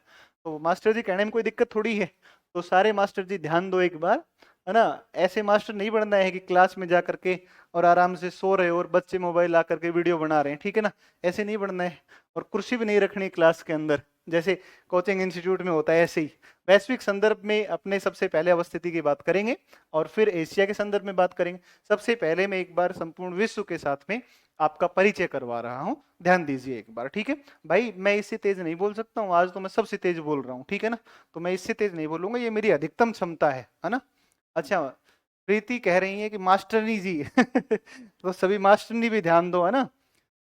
तो मास्टर जी कहने में कोई दिक्कत थोड़ी है। तो सारे मास्टर जी ध्यान दो एक बार, है ना। ऐसे मास्टर नहीं बनना है कि क्लास में जा करके और आराम से सो रहे हो और बच्चे मोबाइल ला करके वीडियो बना रहे हैं, ठीक है ना, ऐसे नहीं बनना है। और कुर्सी भी नहीं रखनी क्लास के अंदर, जैसे कोचिंग इंस्टीट्यूट में होता है ऐसे ही। वैश्विक संदर्भ में अपने सबसे पहले अवस्थिति की बात करेंगे और फिर एशिया के संदर्भ में बात करेंगे। सबसे पहले मैं एक बार संपूर्ण विश्व के साथ में आपका परिचय करवा रहा हूं, ध्यान दीजिए एक बार, ठीक है भाई। मैं इससे तेज नहीं बोल सकता हूं, आज तो मैं सबसे तेज बोल रहा हूं, ठीक है ना, तो मैं इससे तेज नहीं बोलूंगा, ये मेरी अधिकतम क्षमता है ना। अच्छा, प्रीति कह रही है कि मास्टरनी जी तो सभी मास्टरनी भी ध्यान दो, है ना,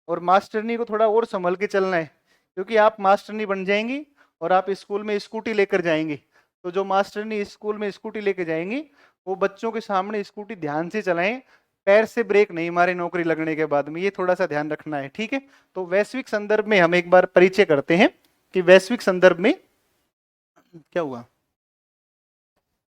और मास्टरनी को थोड़ा और संभल के चलना है, क्योंकि आप मास्टरनी बन जाएंगी और आप स्कूल में स्कूटी लेकर जाएंगे। तो जो मास्टरनी स्कूल में स्कूटी लेकर जाएंगी वो बच्चों के सामने स्कूटी ध्यान से चलाएं, पैर से ब्रेक नहीं मारे नौकरी लगने के बाद में, ये थोड़ा सा ध्यान रखना है, ठीक है। तो वैश्विक संदर्भ में हम एक बार परिचय करते हैं कि वैश्विक संदर्भ में क्या हुआ।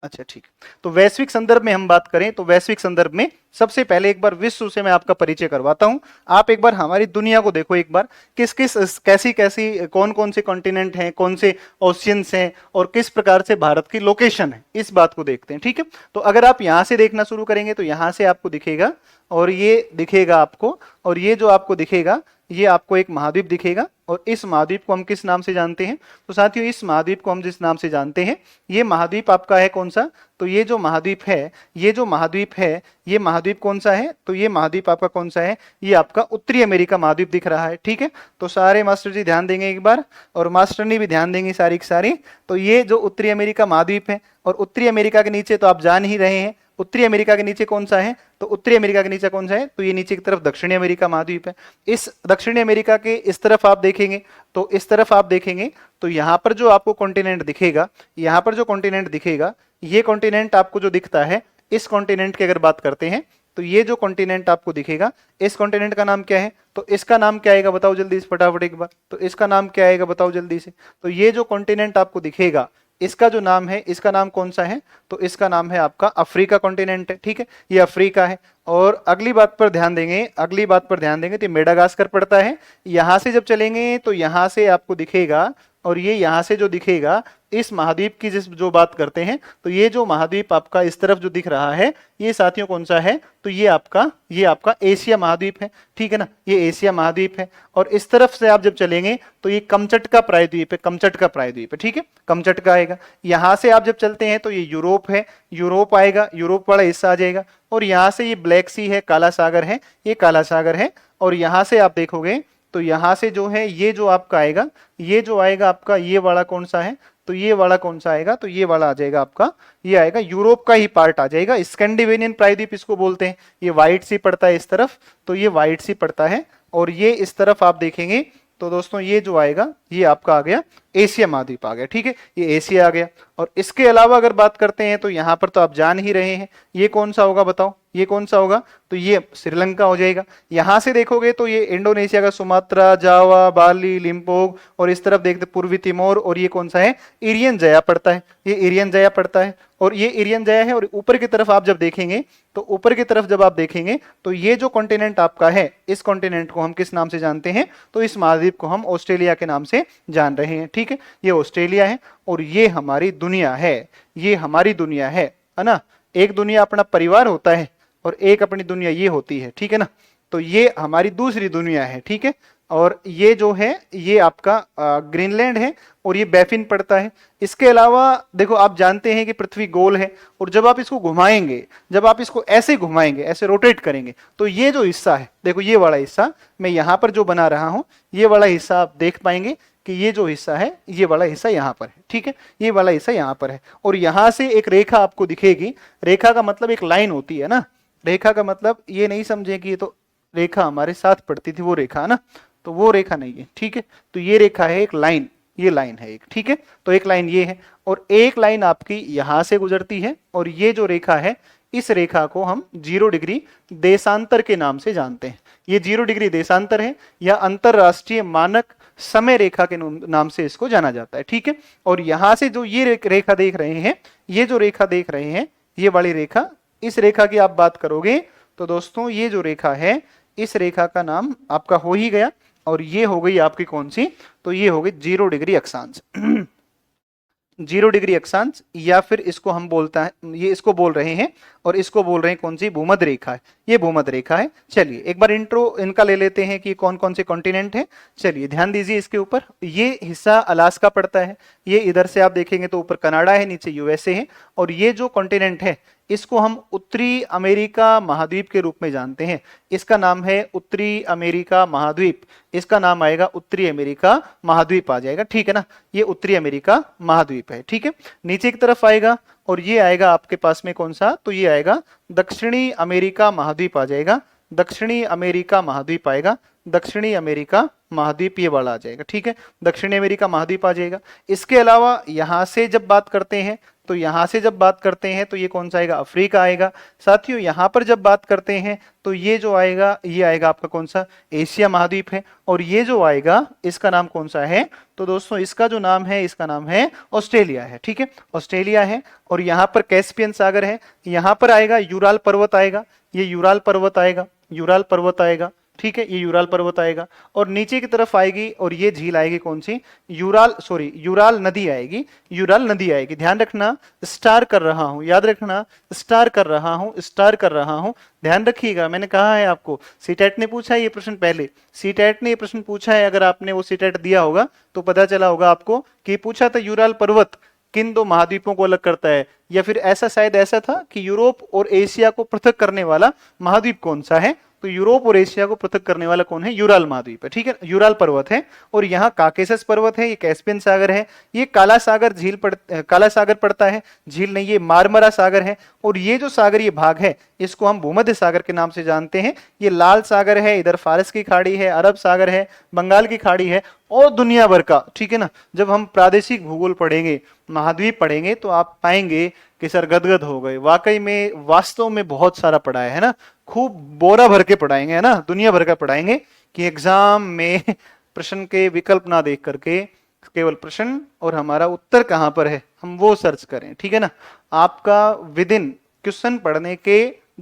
अच्छा ठीक, तो वैश्विक संदर्भ में हम बात करें तो वैश्विक संदर्भ में सबसे पहले एक बार विश्व से मैं आपका परिचय करवाता हूं। आप एक बार हमारी दुनिया को देखो, एक बार किस किस कैसी कैसी कौन कौन से कॉन्टिनेंट हैं, कौन से ओशियंस हैं और किस प्रकार से भारत की लोकेशन है, इस बात को देखते हैं, ठीक है। तो अगर आप यहां से देखना शुरू करेंगे तो यहां से आपको दिखेगा और ये दिखेगा आपको, और ये जो आपको दिखेगा ये आपको एक महाद्वीप दिखेगा और इस महाद्वीप को हम किस नाम से जानते हैं? तो साथियों इस महाद्वीप को हम जिस नाम से जानते हैं, ये महाद्वीप आपका है कौन सा? तो ये जो महाद्वीप है, ये जो महाद्वीप है, ये महाद्वीप कौन सा है? तो ये महाद्वीप आपका कौन सा है? ये आपका उत्तरी अमेरिका महाद्वीप दिख रहा है। ठीक है, तो सारे मास्टर जी ध्यान देंगे एक बार, और मास्टरनी भी ध्यान देंगी सारी की सारी। तो ये जो उत्तरी अमेरिका महाद्वीप है, और उत्तरी अमेरिका के नीचे तो आप जान ही रहे हैं, उत्तरी अमेरिका के नीचे कौन सा है? तो उत्तरी अमेरिका के नीचे कौन सा है? तो ये नीचे की तरफ दक्षिणी अमेरिका महाद्वीप है। इस दक्षिणी अमेरिका के इस तरफ आप देखेंगे, तो इस तरफ आप देखेंगे तो यहां पर जो आपको कॉन्टिनेंट दिखेगा, यहां पर जो कॉन्टिनेंट दिखेगा, ये कॉन्टिनेंट आपको जो दिखता है, इस कॉन्टिनेंट की अगर बात करते हैं तो ये जो कॉन्टिनेंट आपको दिखेगा, इस कॉन्टिनेंट का नाम क्या है? तो इसका नाम क्या आएगा बताओ जल्दी से फटाफट एक बार। तो इसका नाम क्या आएगा बताओ जल्दी से। तो ये जो कॉन्टिनेंट आपको दिखेगा, इसका जो नाम है, इसका नाम कौन सा है? तो इसका नाम है आपका अफ्रीका कॉन्टिनेंट है। ठीक है, ये अफ्रीका है। और अगली बात पर ध्यान देंगे, अगली बात पर ध्यान देंगे तो मेडागास्कर पड़ता है। यहां से जब चलेंगे तो यहां से आपको दिखेगा, और ये यहां से जो दिखेगा, इस महाद्वीप की जिस जो बात करते हैं, तो ये जो महाद्वीप आपका इस तरफ जो दिख रहा है, ये साथियों कौन सा है? तो ये आपका एशिया महाद्वीप है। ठीक है ना, ये एशिया महाद्वीप है। और इस तरफ से आप जब चलेंगे तो ये कमचटका प्रायद्वीप है, कमचटका प्रायद्वीप है। ठीक है, कमचटका आएगा। यहां से आप जब चलते हैं तो ये यूरोप है, यूरोप आएगा, यूरोप वाला हिस्सा आ जाएगा। और यहां से ये ब्लैक सी है, काला सागर है, ये काला सागर है। और यहां से आप देखोगे तो यहां से जो है, ये जो आपका आएगा, ये जो आएगा आपका, ये वाला कौन सा है? तो ये वाला कौन सा आएगा? तो ये वाला आ जाएगा आपका, ये आएगा यूरोप का ही पार्ट आ जाएगा। स्कैंडिनेवियन प्रायद्वीप इसको बोलते हैं। ये व्हाइट सी पड़ता है इस तरफ, तो ये व्हाइट सी पड़ता है। और ये इस तरफ आप देखेंगे तो दोस्तों ये जो आएगा, ये आपका आ गया एशिया महाद्वीप आ गया। ठीक है, ये एशिया आ गया। और इसके अलावा अगर बात करते हैं तो यहां पर तो आप जान ही रहे हैं, ये कौन सा होगा बताओ? ये कौन सा होगा? तो ये श्रीलंका हो जाएगा। यहां से देखोगे तो ये इंडोनेशिया का सुमात्रा, जावा, बाली, लिम्पोग, और इस तरफ देखते पूर्वी तिमोर। और ये कौन सा है? इरियन जया पड़ता है, ये इरियन जया पड़ता है, और ये इरियन जया है। और ऊपर की तरफ आप जब देखेंगे, तो ऊपर की तरफ जब आप देखेंगे तो ये जो कॉन्टिनेंट आपका है, इस कॉन्टिनेंट को हम किस नाम से जानते हैं? तो इस महाद्वीप को हम ऑस्ट्रेलिया के नाम से जान रहे हैं। ठीक है, ये ऑस्ट्रेलिया है, और ये हमारी दुनिया है, ये हमारी दुनिया है ना। एक दुनिया अपना परिवार होता है, और एक अपनी दुनिया ये होती है। ठीक है ना, तो ये हमारी दूसरी दुनिया है। ठीक है, और ये जो है, ये आपका ग्रीनलैंड है, और ये बैफिन पड़ता है। इसके अलावा देखो, आप जानते हैं कि पृथ्वी गोल है, और जब आप इसको घुमाएंगे, जब आप इसको ऐसे घुमाएंगे, ऐसे रोटेट करेंगे, तो ये जो हिस्सा है, देखो ये वाला हिस्सा मैं यहां पर जो बना रहा हूं, ये वाला हिस्सा आप देख पाएंगे कि ये जो हिस्सा है, ये वाला हिस्सा यहां पर है। ठीक है, ये वाला हिस्सा यहां पर है। और यहां से एक रेखा आपको दिखेगी। रेखा का मतलब एक लाइन होती है ना। रेखा का मतलब ये नहीं समझे कि ये तो रेखा हमारे साथ पड़ती थी, वो रेखा ना, तो वो रेखा नहीं है। ठीक है, तो ये रेखा है एक लाइन, ये लाइन है एक। ठीक है, तो एक लाइन ये है, और एक लाइन आपकी यहां से गुजरती है। और ये जो रेखा है, इस रेखा को हम 0 डिग्री देशांतर के नाम से जानते हैं। ये 0 डिग्री देशांतर है, या अंतरराष्ट्रीय मानक समय रेखा के नाम से इसको जाना जाता है। ठीक है, और यहां से जो ये रेखा देख रहे हैं, ये जो रेखा देख रहे हैं, ये वाली रेखा, इस रेखा की आप बात करोगे तो दोस्तों ये जो रेखा है, इस रेखा का नाम आपका हो ही गया। और ये हो गई आपकी कौन सी? तो ये हो गई 0 डिग्री अक्षांश। 0 डिग्री अक्षांश, या फिर इसको हम बोलता है, ये इसको बोल रहे हैं, और इसको बोल रहे हैं कौन सी? भूमध्य रेखा है, ये भूमध्य रेखा है। चलिए एक बार इंट्रो इनका ले लेते हैं कि कौन कौन से कॉन्टिनेंट है। चलिए ध्यान दीजिए इसके ऊपर। ये हिस्सा अलास्का पड़ता है, ये इधर से आप देखेंगे तो ऊपर कनाडा है, नीचे यूएसए है। और ये जो कॉन्टिनेंट है, इसको हम उत्तरी अमेरिका महाद्वीप के रूप में जानते हैं। इसका नाम है उत्तरी अमेरिका महाद्वीप, इसका नाम आएगा उत्तरी अमेरिका महाद्वीप आ जाएगा। ठीक है ना, ये उत्तरी अमेरिका महाद्वीप है। ठीक है, नीचे की तरफ आएगा, और ये आएगा आपके पास में कौन सा? तो ये आएगा दक्षिणी अमेरिका महाद्वीप आ जाएगा, दक्षिणी अमेरिका महाद्वीप आएगा, दक्षिणी अमेरिका महाद्वीप ये वाला आ जाएगा। ठीक है, दक्षिणी अमेरिका महाद्वीप आ जाएगा। इसके अलावा यहां से जब बात करते हैं, तो यहां से जब बात करते हैं तो ये कौन सा आएगा? अफ्रीका आएगा। साथियों यहां पर जब बात करते हैं तो ये जो आएगा, ये आएगा आपका कौन सा? एशिया महाद्वीप है। और ये जो आएगा, इसका नाम कौन सा है? तो दोस्तों इसका जो नाम है, इसका नाम है ऑस्ट्रेलिया है। ठीक है, ऑस्ट्रेलिया है। और यहाँ पर कैस्पियन सागर है। यहाँ पर आएगा यूराल पर्वत आएगा, ये यूराल पर्वत आएगा, यूराल पर्वत आएगा। ठीक है, ये यूराल पर्वत आएगा। और नीचे की तरफ आएगी और ये झील आएगी कौन सी, यूराल नदी आएगी, यूराल नदी आएगी। ध्यान रखना, स्टार कर रहा हूं, याद रखना, स्टार कर रहा हूं, स्टार कर रहा हूं। ध्यान रखिएगा, मैंने कहा है आपको, सीटेट ने पूछा है ये प्रश्न पहले, सीटेट ने ये प्रश्न पूछा है, अगर आपने वो सीटेट दिया होगा तो पता चला होगा आपको कि पूछा था यूराल पर्वत किन दो महाद्वीपों को अलग करता है, या फिर ऐसा शायद ऐसा था कि यूरोप और एशिया को पृथक करने वाला महाद्वीप कौन सा है। तो यूरोप और एशिया को पृथक करने वाला कौन है, यूराल महाद्वीप है, ठीक है, यूराल पर्वत है। और यहाँ काकेसस पर्वत है, ये कैस्पियन सागर है, ये काला सागर काला सागर पड़ता है, झील नहीं, ये मारमरा सागर है। और ये जो सागर ये भाग है इसको हम भूमध्य सागर के नाम से जानते हैं। ये लाल सागर है, इधर फारस की खाड़ी है, अरब सागर है, बंगाल की खाड़ी है और दुनिया भर का, ठीक है ना। जब हम प्रादेशिक भूगोल पढ़ेंगे, महाद्वीप पढ़ेंगे, तो आप पाएंगे कि सर गदगद हो गए, वाकई में वास्तव में बहुत सारा पढ़ा है ना, खूब बोरा भर के पढ़ाएंगे, है ना, दुनिया भर का पढ़ाएंगे कि एग्जाम में प्रश्न के विकल्प ना देख करके केवल प्रश्न और हमारा उत्तर कहां पर है हम वो सर्च करें, ठीक है ना। आपका विद इन क्वेश्चन पढ़ने के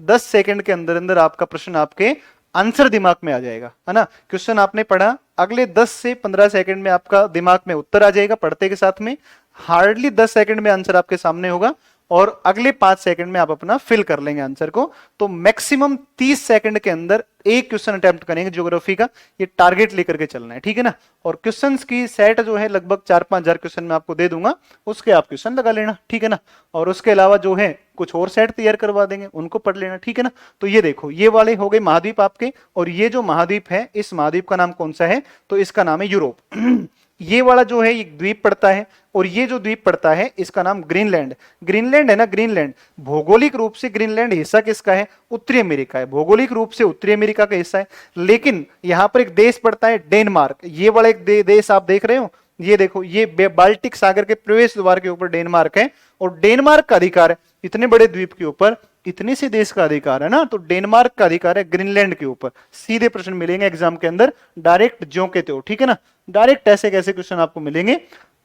10 सेकंड के अंदर अंदर आपका प्रश्न, आपके आंसर दिमाग में आ जाएगा, है ना। क्वेश्चन आपने पढ़ा, अगले 10 से 15 सेकंड में आपका दिमाग में उत्तर आ जाएगा पढ़ते के साथ में, हार्डली 10 सेकंड में आंसर आपके सामने होगा और अगले 5 सेकंड में आप अपना फिल कर लेंगे आंसर को। तो मैक्सिमम 30 सेकंड के अंदर एक क्वेश्चन अटेम्प्ट करेंगे ज्योग्राफी का, ये टारगेट लेकर के चलना है, ठीक है ना। और क्वेश्चंस की सेट जो है लगभग 4-5 हजार क्वेश्चन मैं आपको दे दूंगा, उसके आप क्वेश्चन लगा लेना, ठीक है ना। और उसके अलावा जो है कुछ और सेट तैयार करवा देंगे, उनको पढ़ लेना, ठीक है ना। तो ये देखो, ये वाले हो गए महाद्वीप आपके, और ये जो महाद्वीप है इस महाद्वीप का नाम कौन सा है, तो इसका नाम है यूरोप। ये वाला जो है ये द्वीप पड़ता है, और ये जो द्वीप पड़ता है इसका नाम ग्रीनलैंड। ग्रीनलैंड है ना, ग्रीनलैंड भौगोलिक रूप से ग्रीनलैंड हिस्सा किसका है, उत्तरी अमेरिका है, भौगोलिक रूप से उत्तरी अमेरिका का हिस्सा है। लेकिन यहां पर एक देश पड़ता है डेनमार्क, ये वाला एक देश आप देख रहे हो, ये देखो, ये बाल्टिक सागर के प्रवेश द्वार के ऊपर डेनमार्क है, और डेनमार्क का अधिकार है इतने बड़े द्वीप के ऊपर, इतने से देश का अधिकार है ना, तो डेनमार्क का अधिकार है ग्रीनलैंड के ऊपर। सीधे प्रश्न मिलेंगे एग्जाम के अंदर, डायरेक्ट ज्यों के त्यों, ठीक है ना, डायरेक्ट ऐसे कैसे क्वेश्चन आपको मिलेंगे।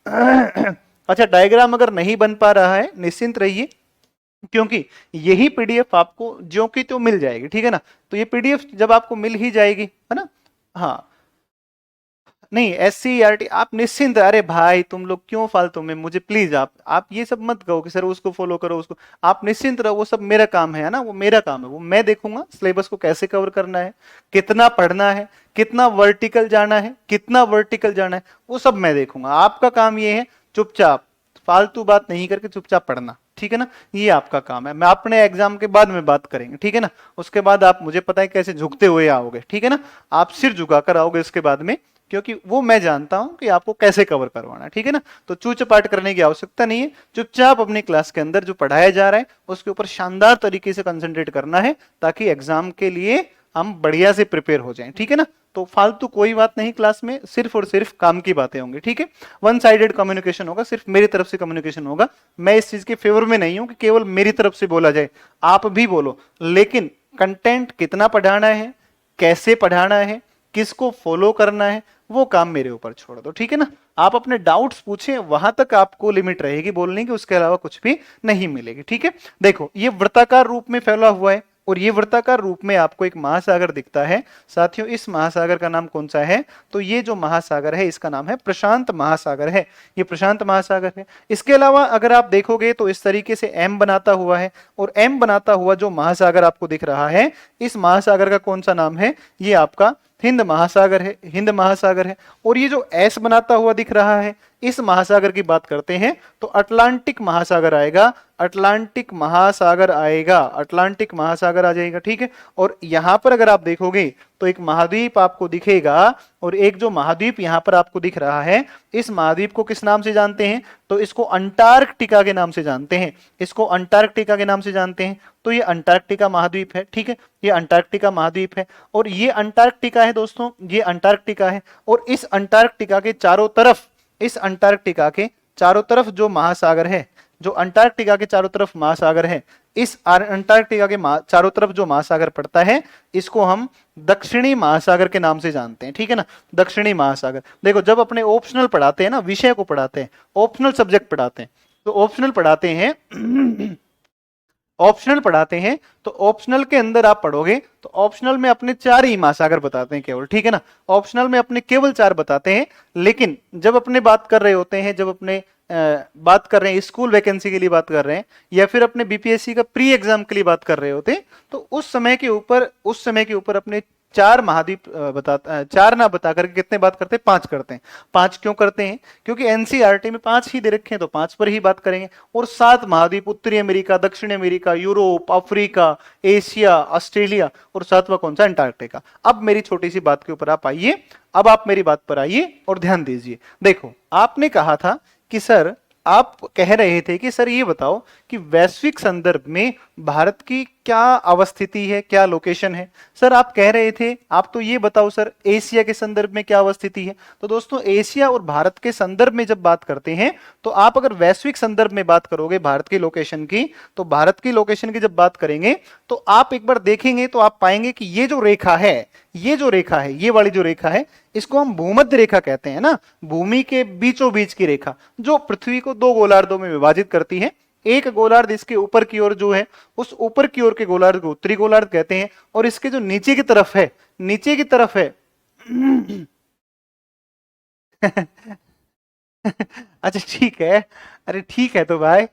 अच्छा, डायग्राम अगर नहीं बन पा रहा है निश्चिंत रहिए, क्योंकि यही पीडीएफ आपको ज्यों की त्यों मिल जाएगी, ठीक है ना। तो ये पीडीएफ जब आपको मिल ही जाएगी, है ना, हाँ नहीं, SCERT आप निश्चिंत, अरे भाई तुम लोग क्यों फालतू में, मुझे प्लीज आप ये सब मत कहो कि सर उसको फॉलो करो उसको, आप निश्चिंत रहो, वो सब मेरा काम है ना, वो मेरा काम है, वो मैं देखूंगा सिलेबस को कैसे कवर करना है, कितना पढ़ना है, कितना वर्टिकल जाना है, कितना वर्टिकल जाना है, वो सब मैं देखूंगा। आपका काम ये है चुपचाप फालतू बात नहीं करके चुपचाप पढ़ना, ठीक है ना, ये आपका काम है। मैं अपने एग्जाम के बाद में बात करेंगे, ठीक है ना, उसके बाद आप मुझे पता है कैसे झुकते हुए आओगे, ठीक है ना, आप सिर झुकाकर आओगे इसके बाद में, क्योंकि वो मैं जानता हूं कि आपको कैसे कवर करवाना है, ठीक है ना। तो चूचपाट करने की आवश्यकता नहीं है, चुपचाप अपनी क्लास के अंदर जो पढ़ाया जा रहा है उसके ऊपर शानदार तरीके से कंसंट्रेट करना है, ताकि एग्जाम के लिए हम बढ़िया से प्रिपेयर हो जाएं, ठीक है ना। तो फालतू कोई बात नहीं, क्लास में सिर्फ और सिर्फ काम की बातें होंगी, ठीक है। वन साइडेड कम्युनिकेशन होगा, सिर्फ मेरी तरफ से कम्युनिकेशन होगा। मैं इस चीज के फेवर में नहीं हूं कि केवल मेरी तरफ से बोला जाए, आप भी बोलो, लेकिन कंटेंट कितना पढ़ाना है, कैसे पढ़ाना है, किसको फॉलो करना है, वो काम मेरे ऊपर छोड़ दो, ठीक है ना। आप अपने डाउट्स पूछें, वहां तक आपको लिमिट रहेगी बोलने की, उसके अलावा कुछ भी नहीं मिलेगी, ठीक है। देखो, ये वृत्ताकार रूप में फैला हुआ है, और ये वृत्ताकार रूप में आपको एक महासागर दिखता है। साथियों, इस महासागर का नाम कौन सा है, तो ये जो महासागर है इसका नाम है प्रशांत महासागर है, ये प्रशांत महासागर है। इसके अलावा अगर आप देखोगे तो इस तरीके से एम बनाता हुआ है, और एम बनाता हुआ जो महासागर आपको दिख रहा है, इस महासागर का कौन सा नाम है, ये आपका हिंद महासागर है, हिंद महासागर है। और ये जो एस बनाता हुआ दिख रहा है, इस महासागर की बात करते हैं तो अटलांटिक महासागर आएगा, अटलांटिक महासागर आएगा, अटलांटिक महासागर आ जाएगा, ठीक है। और यहां पर अगर आप देखोगे तो एक महाद्वीप आपको दिखेगा, और एक जो महाद्वीप यहां पर आपको दिख रहा है, इस महाद्वीप को किस नाम से जानते हैं, तो इसको अंटार्कटिका के नाम से जानते हैं, इसको अंटार्कटिका के नाम से जानते हैं। तो ये अंटार्कटिका महाद्वीप है, ठीक है, ये अंटार्कटिका महाद्वीप है, और ये अंटार्कटिका है दोस्तों, ये अंटार्कटिका है। और इस अंटार्कटिका के चारों तरफ, इस अंटार्कटिका के चारों तरफ जो महासागर है, जो अंटार्कटिका के चारों तरफ महासागर है, इस अंटार्कटिका के चारों तरफ जो महासागर पड़ता है, इसको हम दक्षिणी महासागर के नाम से जानते हैं, ठीक है ना, दक्षिणी महासागर। देखो, जब अपने ऑप्शनल पढ़ाते हैं ना, विषय को पढ़ाते हैं, ऑप्शनल सब्जेक्ट पढ़ाते हैं, तो ऑप्शनल पढ़ाते हैं ऑप्शनल पढ़ाते हैं तो ऑप्शनल के अंदर आप पढ़ोगे तो ऑप्शनल में अपने 4 ही महासागर बताते हैं केवल, ठीक है ना, ऑप्शनल में अपने केवल 4 बताते हैं। लेकिन जब अपने बात कर रहे होते हैं, जब अपने बात कर रहे हैं स्कूल वैकेंसी के लिए बात कर रहे हैं, या फिर अपने बीपीएससी का प्री एग्जाम के लिए बात कर रहे होते हैं, तो उस समय के ऊपर अपने 4 महाद्वीप बताता, 4 ना बता करके कितने बात करते हैं, 5 करते हैं। 5 क्यों करते हैं? क्योंकि एनसीईआरटी में 5 ही दे रखे हैं, तो 5 पर ही बात करेंगे। और 7 महाद्वीप, उत्तरी अमेरिका, दक्षिण America, Europe, Africa, Asia, Australia, और 7वां कौन सा, अंटार्कटिका। अब मेरी छोटी सी बात के ऊपर आप आइए, अब आप मेरी बात पर आइए और ध्यान दीजिए। देखो, आपने कहा था कि सर, आप कह रहे थे कि सर ये बताओ कि वैश्विक संदर्भ में भारत की क्या अवस्थिति है, क्या लोकेशन है। सर आप कह रहे थे, आप तो ये बताओ सर एशिया के संदर्भ में क्या अवस्थिति है। तो दोस्तों, एशिया और भारत के संदर्भ में जब बात करते हैं, तो आप अगर वैश्विक संदर्भ में बात करोगे भारत की लोकेशन की, तो भारत की लोकेशन की जब बात करेंगे तो आप एक बार देखेंगे तो आप पाएंगे कि ये जो रेखा है, ये वाली जो रेखा है, इसको हम भूमध्य रेखा कहते हैं ना, भूमि के बीचों बीच की रेखा, जो पृथ्वी को 2 गोलार्धों में विभाजित करती है। एक गोलार्ध इसके ऊपर की ओर जो है, उस ऊपर की ओर के गोलार्ध को उत्तरी गोलार्ध कहते हैं, और इसके जो नीचे की तरफ है, अच्छा ठीक है, अरे ठीक है तो भाई,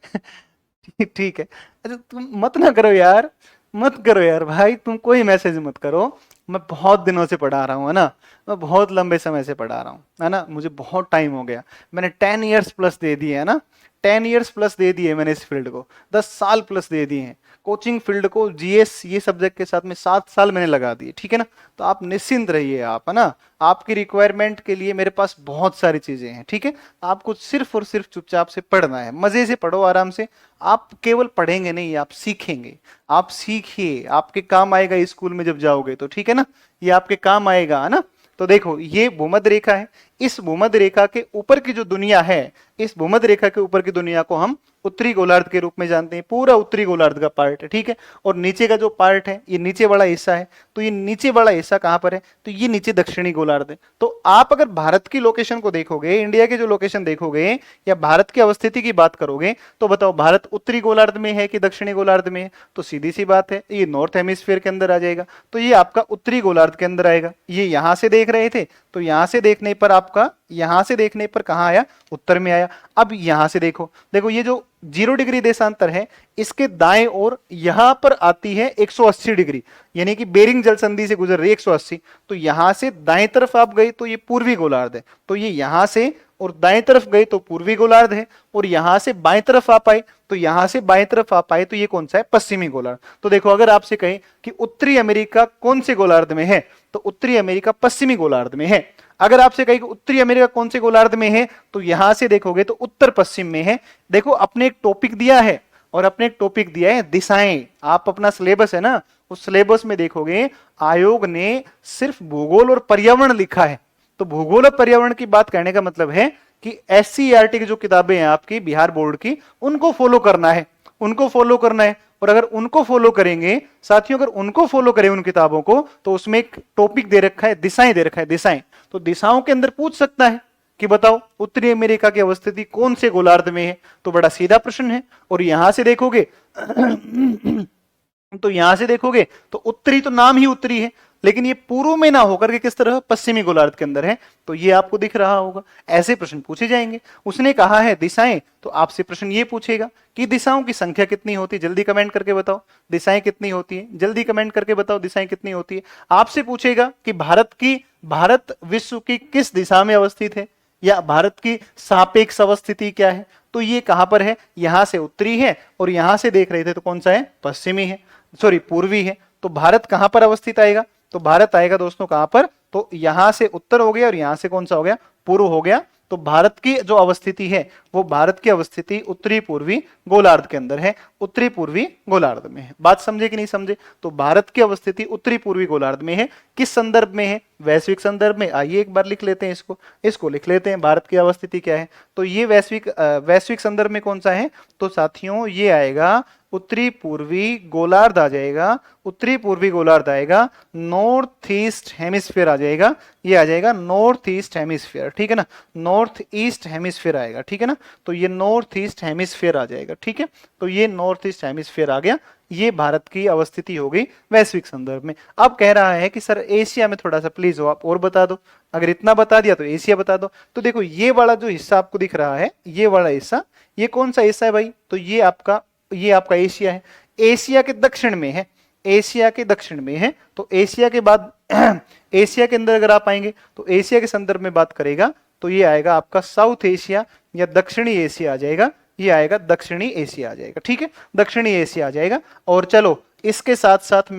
ठीक है। अच्छा तुम मत ना करो यार, मत करो यार भाई, तुम कोई मैसेज मत करो। मैं बहुत दिनों से पढ़ा रहा हूँ, है ना, मैं बहुत लंबे समय से पढ़ा रहा हूँ, है ना, मुझे बहुत टाइम हो गया। मैंने 10 इयर्स प्लस दे दिए, है ना, 10 इयर्स प्लस दे दिए मैंने इस फील्ड को, 10 साल प्लस दे दिए हैं कोचिंग फील्ड को, जीएस ये सब्जेक्ट के साथ में 7 साल मैंने लगा दिए, ठीक है ना। तो आप निश्चिंत रहिए, आप, है ना, आपकी रिक्वायरमेंट के लिए मेरे पास बहुत सारी चीजें हैं, ठीक है। आपको सिर्फ और सिर्फ चुपचाप से पढ़ना है, मजे से पढ़ो, आराम से। आप केवल पढ़ेंगे नहीं, आप सीखेंगे, आप सीखिए, आपके काम आएगा स्कूल में जब जाओगे तो, ठीक है ना, ये आपके काम आएगा, है ना। तो देखो, ये भूमध्य रेखा है, इस भूमध्य रेखा के ऊपर की जो दुनिया है, इस भूमध्य रेखा के ऊपर की दुनिया को हम उत्तरी गोलार्ध के रूप में जानते हैं, पूरा उत्तरी गोलार्ध का पार्ट है, ठीक है। और नीचे का जो पार्ट है, ये नीचे वाला हिस्सा है, तो ये नीचे वाला हिस्सा कहां पर है, तो ये नीचे दक्षिणी गोलार्ध है। तो आप अगर भारत की लोकेशन को देखोगे, इंडिया की जो लोकेशन देखोगे, या भारत की अवस्थिति की बात करोगे, तो बताओ भारत उत्तरी गोलार्ध में है कि दक्षिणी गोलार्ध में है, तो सीधी सी बात है, ये नॉर्थ हेमिस्फीयर के अंदर आ जाएगा, तो ये आपका उत्तरी गोलार्ध के अंदर आएगा। ये यहां से देख रहे थे, तो यहां से देखने पर आपका, यहां से देखने पर कहां आया, उत्तर में आया। अब यहां से देखो, देखो ये जो 0 डिग्री देशांतर है, इसके दाएं ओर यहां पर आती है 180 डिग्री, यानी कि बेरिंग जल संधि से गुजर रही है 180। तो यहां से दाएं तरफ आप गए तो ये पूर्वी गोलार्ध है, तो ये यहां से और दाएं तरफ गए तो पूर्वी गोलार्ध है, और यहां से बाएं तरफ आप आए, तो यहां से बाएं तरफ आप आए तो ये कौन सा है, पश्चिमी गोलार्ध। तो देखो, अगर आपसे कहें कि उत्तरी अमेरिका कौन से गोलार्ध में है, तो उत्तरी अमेरिका पश्चिमी गोलार्ध में है। अगर आपसे कहें कि उत्तरी अमेरिका कौन से गोलार्ध में है, तो यहां से देखोगे तो उत्तर पश्चिम में है। देखो, अपने एक टॉपिक दिया है, और अपने एक टॉपिक दिया है दिशाएं। आप अपना सिलेबस है ना, उस सिलेबस में देखोगे आयोग ने सिर्फ भूगोल और पर्यावरण लिखा है। तो भूगोल और पर्यावरण की बात करने का मतलब है कि एससीईआरटी की जो किताबें हैं आपकी बिहार बोर्ड की, उनको फॉलो करना है, उनको फॉलो करना है। और अगर उनको फॉलो करेंगे साथियों, अगर उनको फॉलो करें उन किताबों को, तो उसमें एक टॉपिक दे रखा है दिशाएं, दे रखा है दिशाएं। तो दिशाओं के अंदर पूछ सकता है कि बताओ उत्तरी अमेरिका की अवस्थिति कौन से गोलार्ध में है, तो बड़ा सीधा प्रश्न है। और यहां से देखोगे तो यहां से देखोगे तो उत्तरी, तो नाम ही उत्तरी है, लेकिन ये पूर्व में ना होकर के किस तरह, पश्चिमी गोलार्ध के अंदर है, तो ये आपको दिख रहा होगा। ऐसे प्रश्न पूछे जाएंगे। उसने कहा है दिशाएं, तो आपसे प्रश्न ये पूछेगा कि दिशाओं की संख्या कितनी होती है, जल्दी कमेंट करके बताओ दिशाएं कितनी होती है, जल्दी कमेंट करके बताओ दिशाएं कितनी होती है। आपसे पूछेगा कि भारत विश्व की किस दिशा में अवस्थित है, या भारत की सापेक्ष अवस्थिति क्या है, तो ये कहां पर है, यहां से उत्तरी है, और यहां से देख रहे थे तो कौन सा है, पश्चिमी है, सॉरी पूर्वी है। तो भारत कहां पर अवस्थित आएगा, तो भारत आएगा दोस्तों कहां पर, तो यहां से उत्तर हो गया, और यहां से कौन सा हो गया, पूर्व हो गया। तो भारत की जो अवस्थिति है, वो भारत की अवस्थिति उत्तरी पूर्वी गोलार्ध के अंदर है, उत्तरी पूर्वी गोलार्ध में है। बात समझे कि नहीं समझे? तो भारत की अवस्थिति उत्तरी पूर्वी गोलार्ध में है। किस संदर्भ में है, वैश्विक संदर्भ में। आइए एक बार लिख लेते हैं इसको लिख लेते हैं, भारत की अवस्थिति क्या है। तो ये वैश्विक संदर्भ में कौन सा है, तो साथियों ये आएगा उत्तरी पूर्वी गोलार्ध आ जाएगा, उत्तरी पूर्वी गोलार्ध आएगा, नॉर्थ ईस्ट हेमिस्फीयर आ जाएगा, ये आ जाएगा नॉर्थ ईस्ट हेमिस्फीयर, ठीक है ना, नॉर्थ ईस्ट हेमिस्फीयर आएगा, ठीक है ना। तो ये नॉर्थ ईस्ट हेमिस्फीयर आ जाएगा, ठीक है। तो ये नॉर्थ ईस्ट हेमिस्फीयर आ गया, ये भारत की अवस्थिति हो गई वैश्विक संदर्भ में। अब कह रहा है कि सर एशिया में थोड़ा सा प्लीज हो आप और बता दो, अगर इतना बता दिया तो एशिया बता दो। तो देखो ये वाला जो हिस्सा आपको दिख रहा है, ये वाला हिस्सा, ये कौन सा हिस्सा है भाई, तो ये आपका एशिया है। एशिया के दक्षिण में है, एशिया के दक्षिण में है। तो एशिया के बाद एशिया के अंदर अगर आप आएंगे तो एशिया के संदर्भ में बात करेगा तो ये आएगा आपका साउथ एशिया या दक्षिणी एशिया आ जाएगा, ये आएगा दक्षिणी एशिया आ जाएगा, ठीक है, दक्षिणी एशिया आ जाएगा। और चलो इसके साथ साथ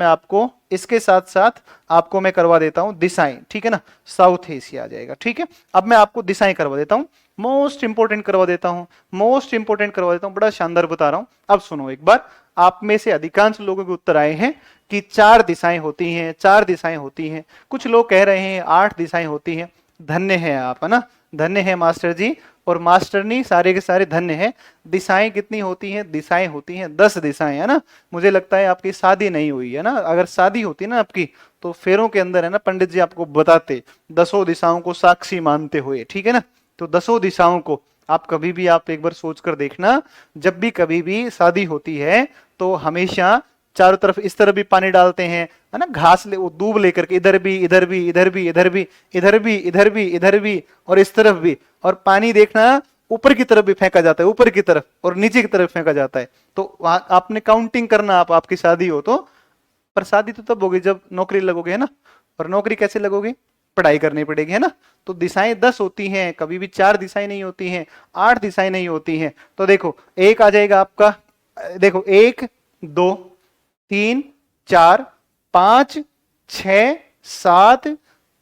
मैं करवा देता हूं दिशाएं, ठीक है ना, साउथ एशिया आ जाएगा, ठीक है। अब मैं आपको दिशाएं करवा देता हूं, मोस्ट इंपोर्टेंट करवा देता हूं, बड़ा शानदार बता रहा हूं। अब सुनो एक बार, आप में से अधिकांश लोगों के उत्तर आए हैं कि 4 दिशाएं होती हैं, 4 दिशाएं होती हैं। कुछ लोग कह रहे हैं 8 दिशाएं होती हैं। धन्य है आप, है ना, धन्य है मास्टर जी और मास्टरनी, सारे के सारे धन्य हैं। दिशाएं कितनी होती हैं, दिशाएं होती हैं 10 दिशाएं, है ना। मुझे लगता है आपकी शादी नहीं हुई है ना, अगर शादी होती ना आपकी तो फेरों के अंदर, है ना, पंडित जी आपको बताते 10 दिशाओं को साक्षी मानते हुए, ठीक है ना। तो 10 दिशाओं को आप कभी भी आप एक बार सोच कर देखना, जब भी कभी भी शादी होती है तो हमेशा चारों तरफ इस तरफ भी पानी डालते हैं, है ना, घास ले वो दूब लेकर के, इधर भी इधर भी इधर भी इधर भी इधर भी इधर भी इधर भी और इस तरफ भी। और पानी देखना ऊपर की तरफ भी फेंका जाता है, ऊपर की तरफ और नीचे की तरफ फेंका जाता है। तो आपने काउंटिंग करना, आपकी शादी हो तो। पर शादी तो तब होगी जब नौकरी लगोगे, है ना। और नौकरी कैसे लगोगे, पढ़ाई करनी पड़ेगी, है ना। तो दिशाएं 10 होती हैं, कभी भी 4 दिशाएं नहीं होती हैं, 8 दिशाएं नहीं होती हैं। तो देखो एक आ जाएगा आपका, देखो 1 2 3 4 5 6 7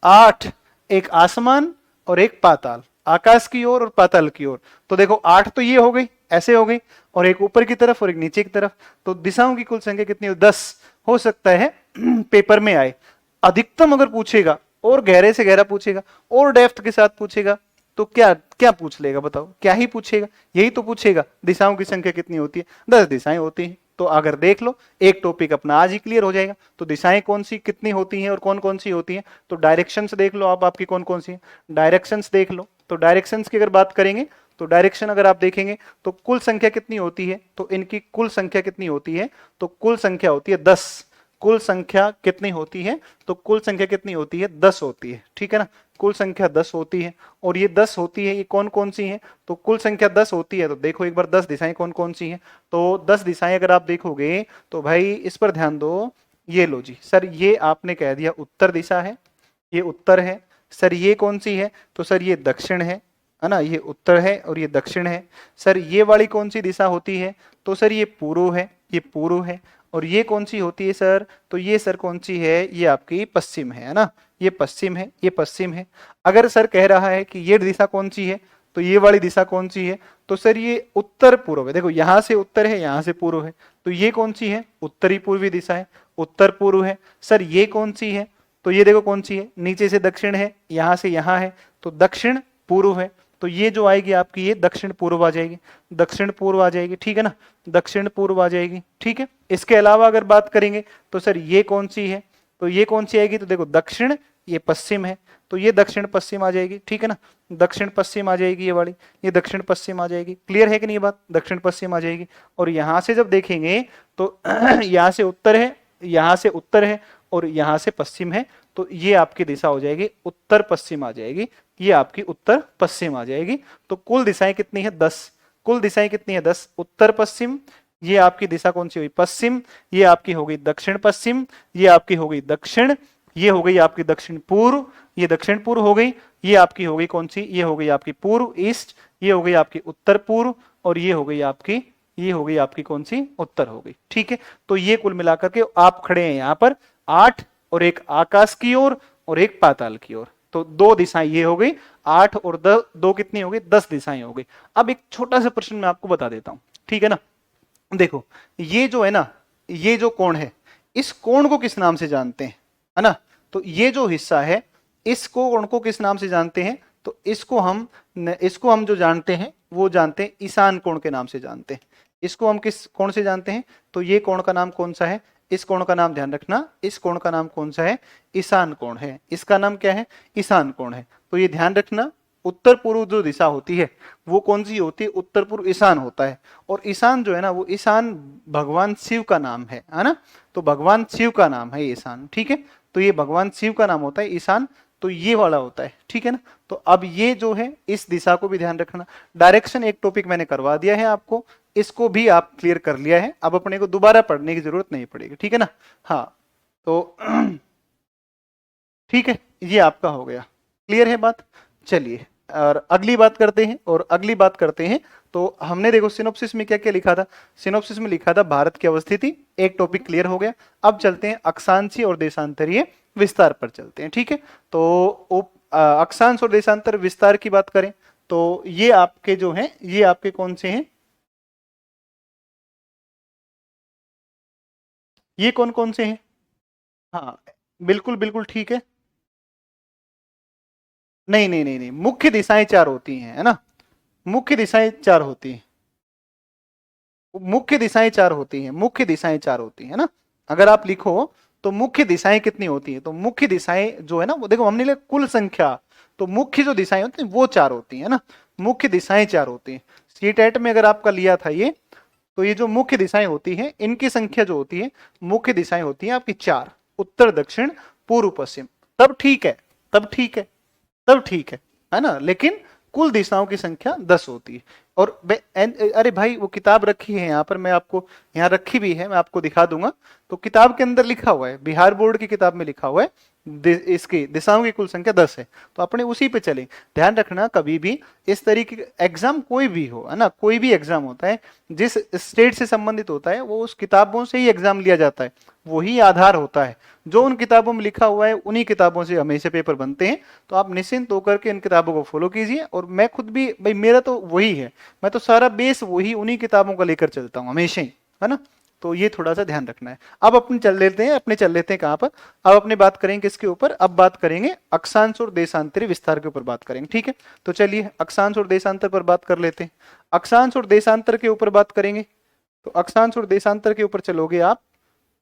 8, एक आसमान और एक पाताल, आकाश की ओर और पाताल की ओर। तो देखो 8 तो ये हो गई, ऐसे हो गई, और एक ऊपर की तरफ और एक नीचे की तरफ। तो दिशाओं की कुल संख्या कितनी हो, 10। हो सकता है पेपर में आए, अधिकतम अगर पूछेगा और गहरे से गहरा पूछेगा और डेप्थ के साथ पूछेगा तो क्या क्या पूछ लेगा, बताओ क्या ही पूछेगा, यही तो पूछेगा दिशाओं की संख्या कितनी होती है, 10 दिशाएं होती हैं। तो अगर देख लो एक टॉपिक अपना आज ही क्लियर हो जाएगा। तो दिशाएं कौन सी कितनी होती हैं और कौन कौन सी होती हैं, तो डायरेक्शंस देख लो आप, आपकी कौन कौन सी है, डायरेक्शंस देख लो। तो डायरेक्शंस की अगर बात करेंगे तो डायरेक्शन अगर आप देखेंगे तो कुल संख्या कितनी होती है, तो इनकी कुल संख्या कितनी होती है, तो कुल संख्या होती है 10। कुल संख्या कितनी होती है, तो कुल संख्या कितनी होती है, 10 होती है, ठीक है ना। कुल संख्या 10 होती है और ये 10 होती है, ये कौन कौन सी है, तो कुल संख्या 10 होती है। तो देखो एक बार 10 दिशाएं कौन कौन सी हैं, तो 10 दिशाएं अगर आप देखोगे तो भाई इस पर ध्यान दो। ये लो जी सर, ये आपने कह दिया उत्तर दिशा है, ये उत्तर है। सर ये कौन सी है, तो सर ये दक्षिण है ना, ये उत्तर है और ये दक्षिण है। सर ये वाली कौन सी दिशा होती है, तो सर ये पूर्व है, ये पूर्व है। और ये कौन सी होती है सर, तो ये सर कौन सी है, ये आपकी पश्चिम है ना, ये पश्चिम है, ये पश्चिम है। अगर सर कह रहा है कि ये दिशा कौन सी है, तो ये वाली दिशा कौन सी है, तो सर ये उत्तर पूर्व है। देखो यहां से उत्तर है, यहां से पूर्व है, तो ये कौन सी है, उत्तरी पूर्वी दिशा है, उत्तर पूर्व है। सर ये कौन सी है, तो ये देखो कौन सी है, नीचे से दक्षिण है, यहां से यहां है, तो दक्षिण पूर्व है। तो ये जो आएगी आपकी ये दक्षिण पूर्व आ जाएगी, दक्षिण पूर्व आ जाएगी, ठीक है ना, दक्षिण पूर्व आ जाएगी, ठीक है। इसके अलावा अगर बात करेंगे तो सर ये कौन सी है, तो ये कौन सी आएगी, तो देखो दक्षिण, ये पश्चिम है, तो ये दक्षिण पश्चिम आ जाएगी, ठीक है ना, दक्षिण पश्चिम आ जाएगी ये वाली, ये दक्षिण पश्चिम आ जाएगी। क्लियर है कि नहीं बात, दक्षिण पश्चिम आ जाएगी। और यहां से जब देखेंगे तो यहां से उत्तर है, यहां से उत्तर है और यहां से पश्चिम है, तो ये आपकी दिशा हो जाएगी उत्तर पश्चिम आ जाएगी, ये आपकी उत्तर पश्चिम आ जाएगी। तो कुल दिशाएं कितनी है, 10। कुल दिशाएं कितनी है, 10। उत्तर पश्चिम, ये आपकी दिशा कौन सी हुई, पश्चिम, ये आपकी हो गई दक्षिण पश्चिम, ये आपकी हो गई दक्षिण, ये हो गई आपकी दक्षिण पूर्व, ये दक्षिण पूर्व हो गई, ये आपकी हो गई कौन सी, ये हो गई आपकी पूर्व ईस्ट, ये हो गई आपकी उत्तर पूर्व और ये हो गई आपकी, ये हो गई आपकी कौन सी, उत्तर हो गई, ठीक है। तो ये कुल मिलाकर के आप खड़े हैं यहां पर 8, और एक आकाश की ओर और एक पाताल की ओर। तो 2 दिशाएं ये हो गई, 8 और 2 कितनी हो गई, 10 दिशाएं हो गई। अब एक छोटा सा प्रश्न मैं आपको बता देता हूं, ठीक है ना। देखो ये जो है ना, ये जो कोण है, इस कोण को किस नाम से जानते हैं, है ना। तो ये जो हिस्सा है, इस कोण को किस नाम से जानते हैं, तो इसको हम जो जानते हैं वो जानते हैं ईशान कोण के नाम से जानते हैं। इसको हम किस कोण से जानते हैं, तो ये कोण का नाम कौन सा है, इस कोण का नाम ध्यान रखना, इस कोण का नाम कौन सा है, ईशान कोण है। इसका नाम क्या है, ईशान कोण है। तो ये ध्यान रखना, उत्तर पूर्व जो दिशा होती है वो कौन सी होती है? उत्तर पूर्व ईशान होता है। और ईशान जो है ना, वो ईशान भगवान शिव का नाम है ना। तो भगवान शिव का नाम है ईशान, ठीक है। तो ये भगवान शिव का नाम होता है ईशान, तो ये वाला होता है, ठीक है ना। तो अब ये जो है इस दिशा को भी ध्यान रखना। डायरेक्शन एक टॉपिक मैंने करवा दिया है आपको, इसको भी आप क्लियर कर लिया है, अब अपने को दोबारा पढ़ने की जरूरत नहीं पड़ेगी, ठीक है ना। हाँ तो ठीक है, ये आपका हो गया, क्लियर है बात। चलिए और अगली बात करते हैं, और अगली बात करते हैं। तो हमने देखो सिनोप्सिस में क्या क्या लिखा था। सिनोप्सिस में लिखा था भारत की अवस्थिति, एक टॉपिक क्लियर हो गया। अब चलते हैं अक्षांशीय और देशांतरीय विस्तार पर चलते हैं, ठीक है। तो अक्षांश और देशांतर विस्तार की बात करें तो ये आपके जो हैं, ये आपके कौन से हैं, ये कौन कौन से हैं? हाँ बिल्कुल बिल्कुल ठीक है। नहीं नहीं नहीं नहीं, मुख्य दिशाएं चार होती हैं, है ना। मुख्य दिशाएं चार होती हैं, मुख्य दिशाएं चार होती हैं, मुख्य दिशाएं चार होती हैं ना। अगर आप लिखो तो मुख्य दिशाएं कितनी होती हैं, तो मुख्य दिशाएं जो है ना, वो देखो हमने लिखा कुल संख्या, तो मुख्य जो दिशाएं होती हैं वो चार होती हैं ना। मुख्य दिशाएं चार होती हैं। सीटेट में अगर आपका लिया था ये, तो ये जो मुख्य दिशाएं होती हैं इनकी संख्या जो होती है, मुख्य दिशाएं होती हैं आपकी चार, उत्तर दक्षिण पूर्व पश्चिम। तब ठीक है, तब ठीक है, तब ठीक है ना। लेकिन कुल दिशाओं की संख्या 10 होती है। और अरे भाई वो किताब रखी है यहाँ पर, मैं आपको यहाँ रखी भी है, मैं आपको दिखा दूंगा। तो किताब के अंदर लिखा हुआ है, बिहार बोर्ड की किताब में लिखा हुआ है इसकी दिशाओं की कुल संख्या 10 है। तो अपने उसी पे चले। ध्यान रखना कभी भी इस तरीके का एग्जाम कोई भी हो, है ना, कोई भी एग्जाम होता है जिस स्टेट से संबंधित होता है, वो उस किताबों से ही एग्जाम लिया जाता है, वही आधार होता है। जो उन किताबों में लिखा हुआ है उन्हीं किताबों से हमेशा पेपर बनते हैं। तो आप निश्चिंत होकर के इन किताबों को फॉलो कीजिए। और मैं खुद भी भाई, मेरा तो वही है, मैं तो सारा बेस वही उन्हीं किताबों का लेकर चलता हूँ हमेशा ही, है ना। तो ये थोड़ा सा ध्यान रखना है। अब अपने चल लेते हैं कहाँ पर। अब अपने बात करेंगे किसके ऊपर, अब बात करेंगे अक्षांश और देशांतरी विस्तार के ऊपर बात करेंगे, ठीक है। तो चलिए अक्षांश और देशांतर पर बात कर लेते हैं। अक्षांश और देशांतर के ऊपर बात करेंगे। तो अक्षांश और देशांतर के ऊपर चलोगे आप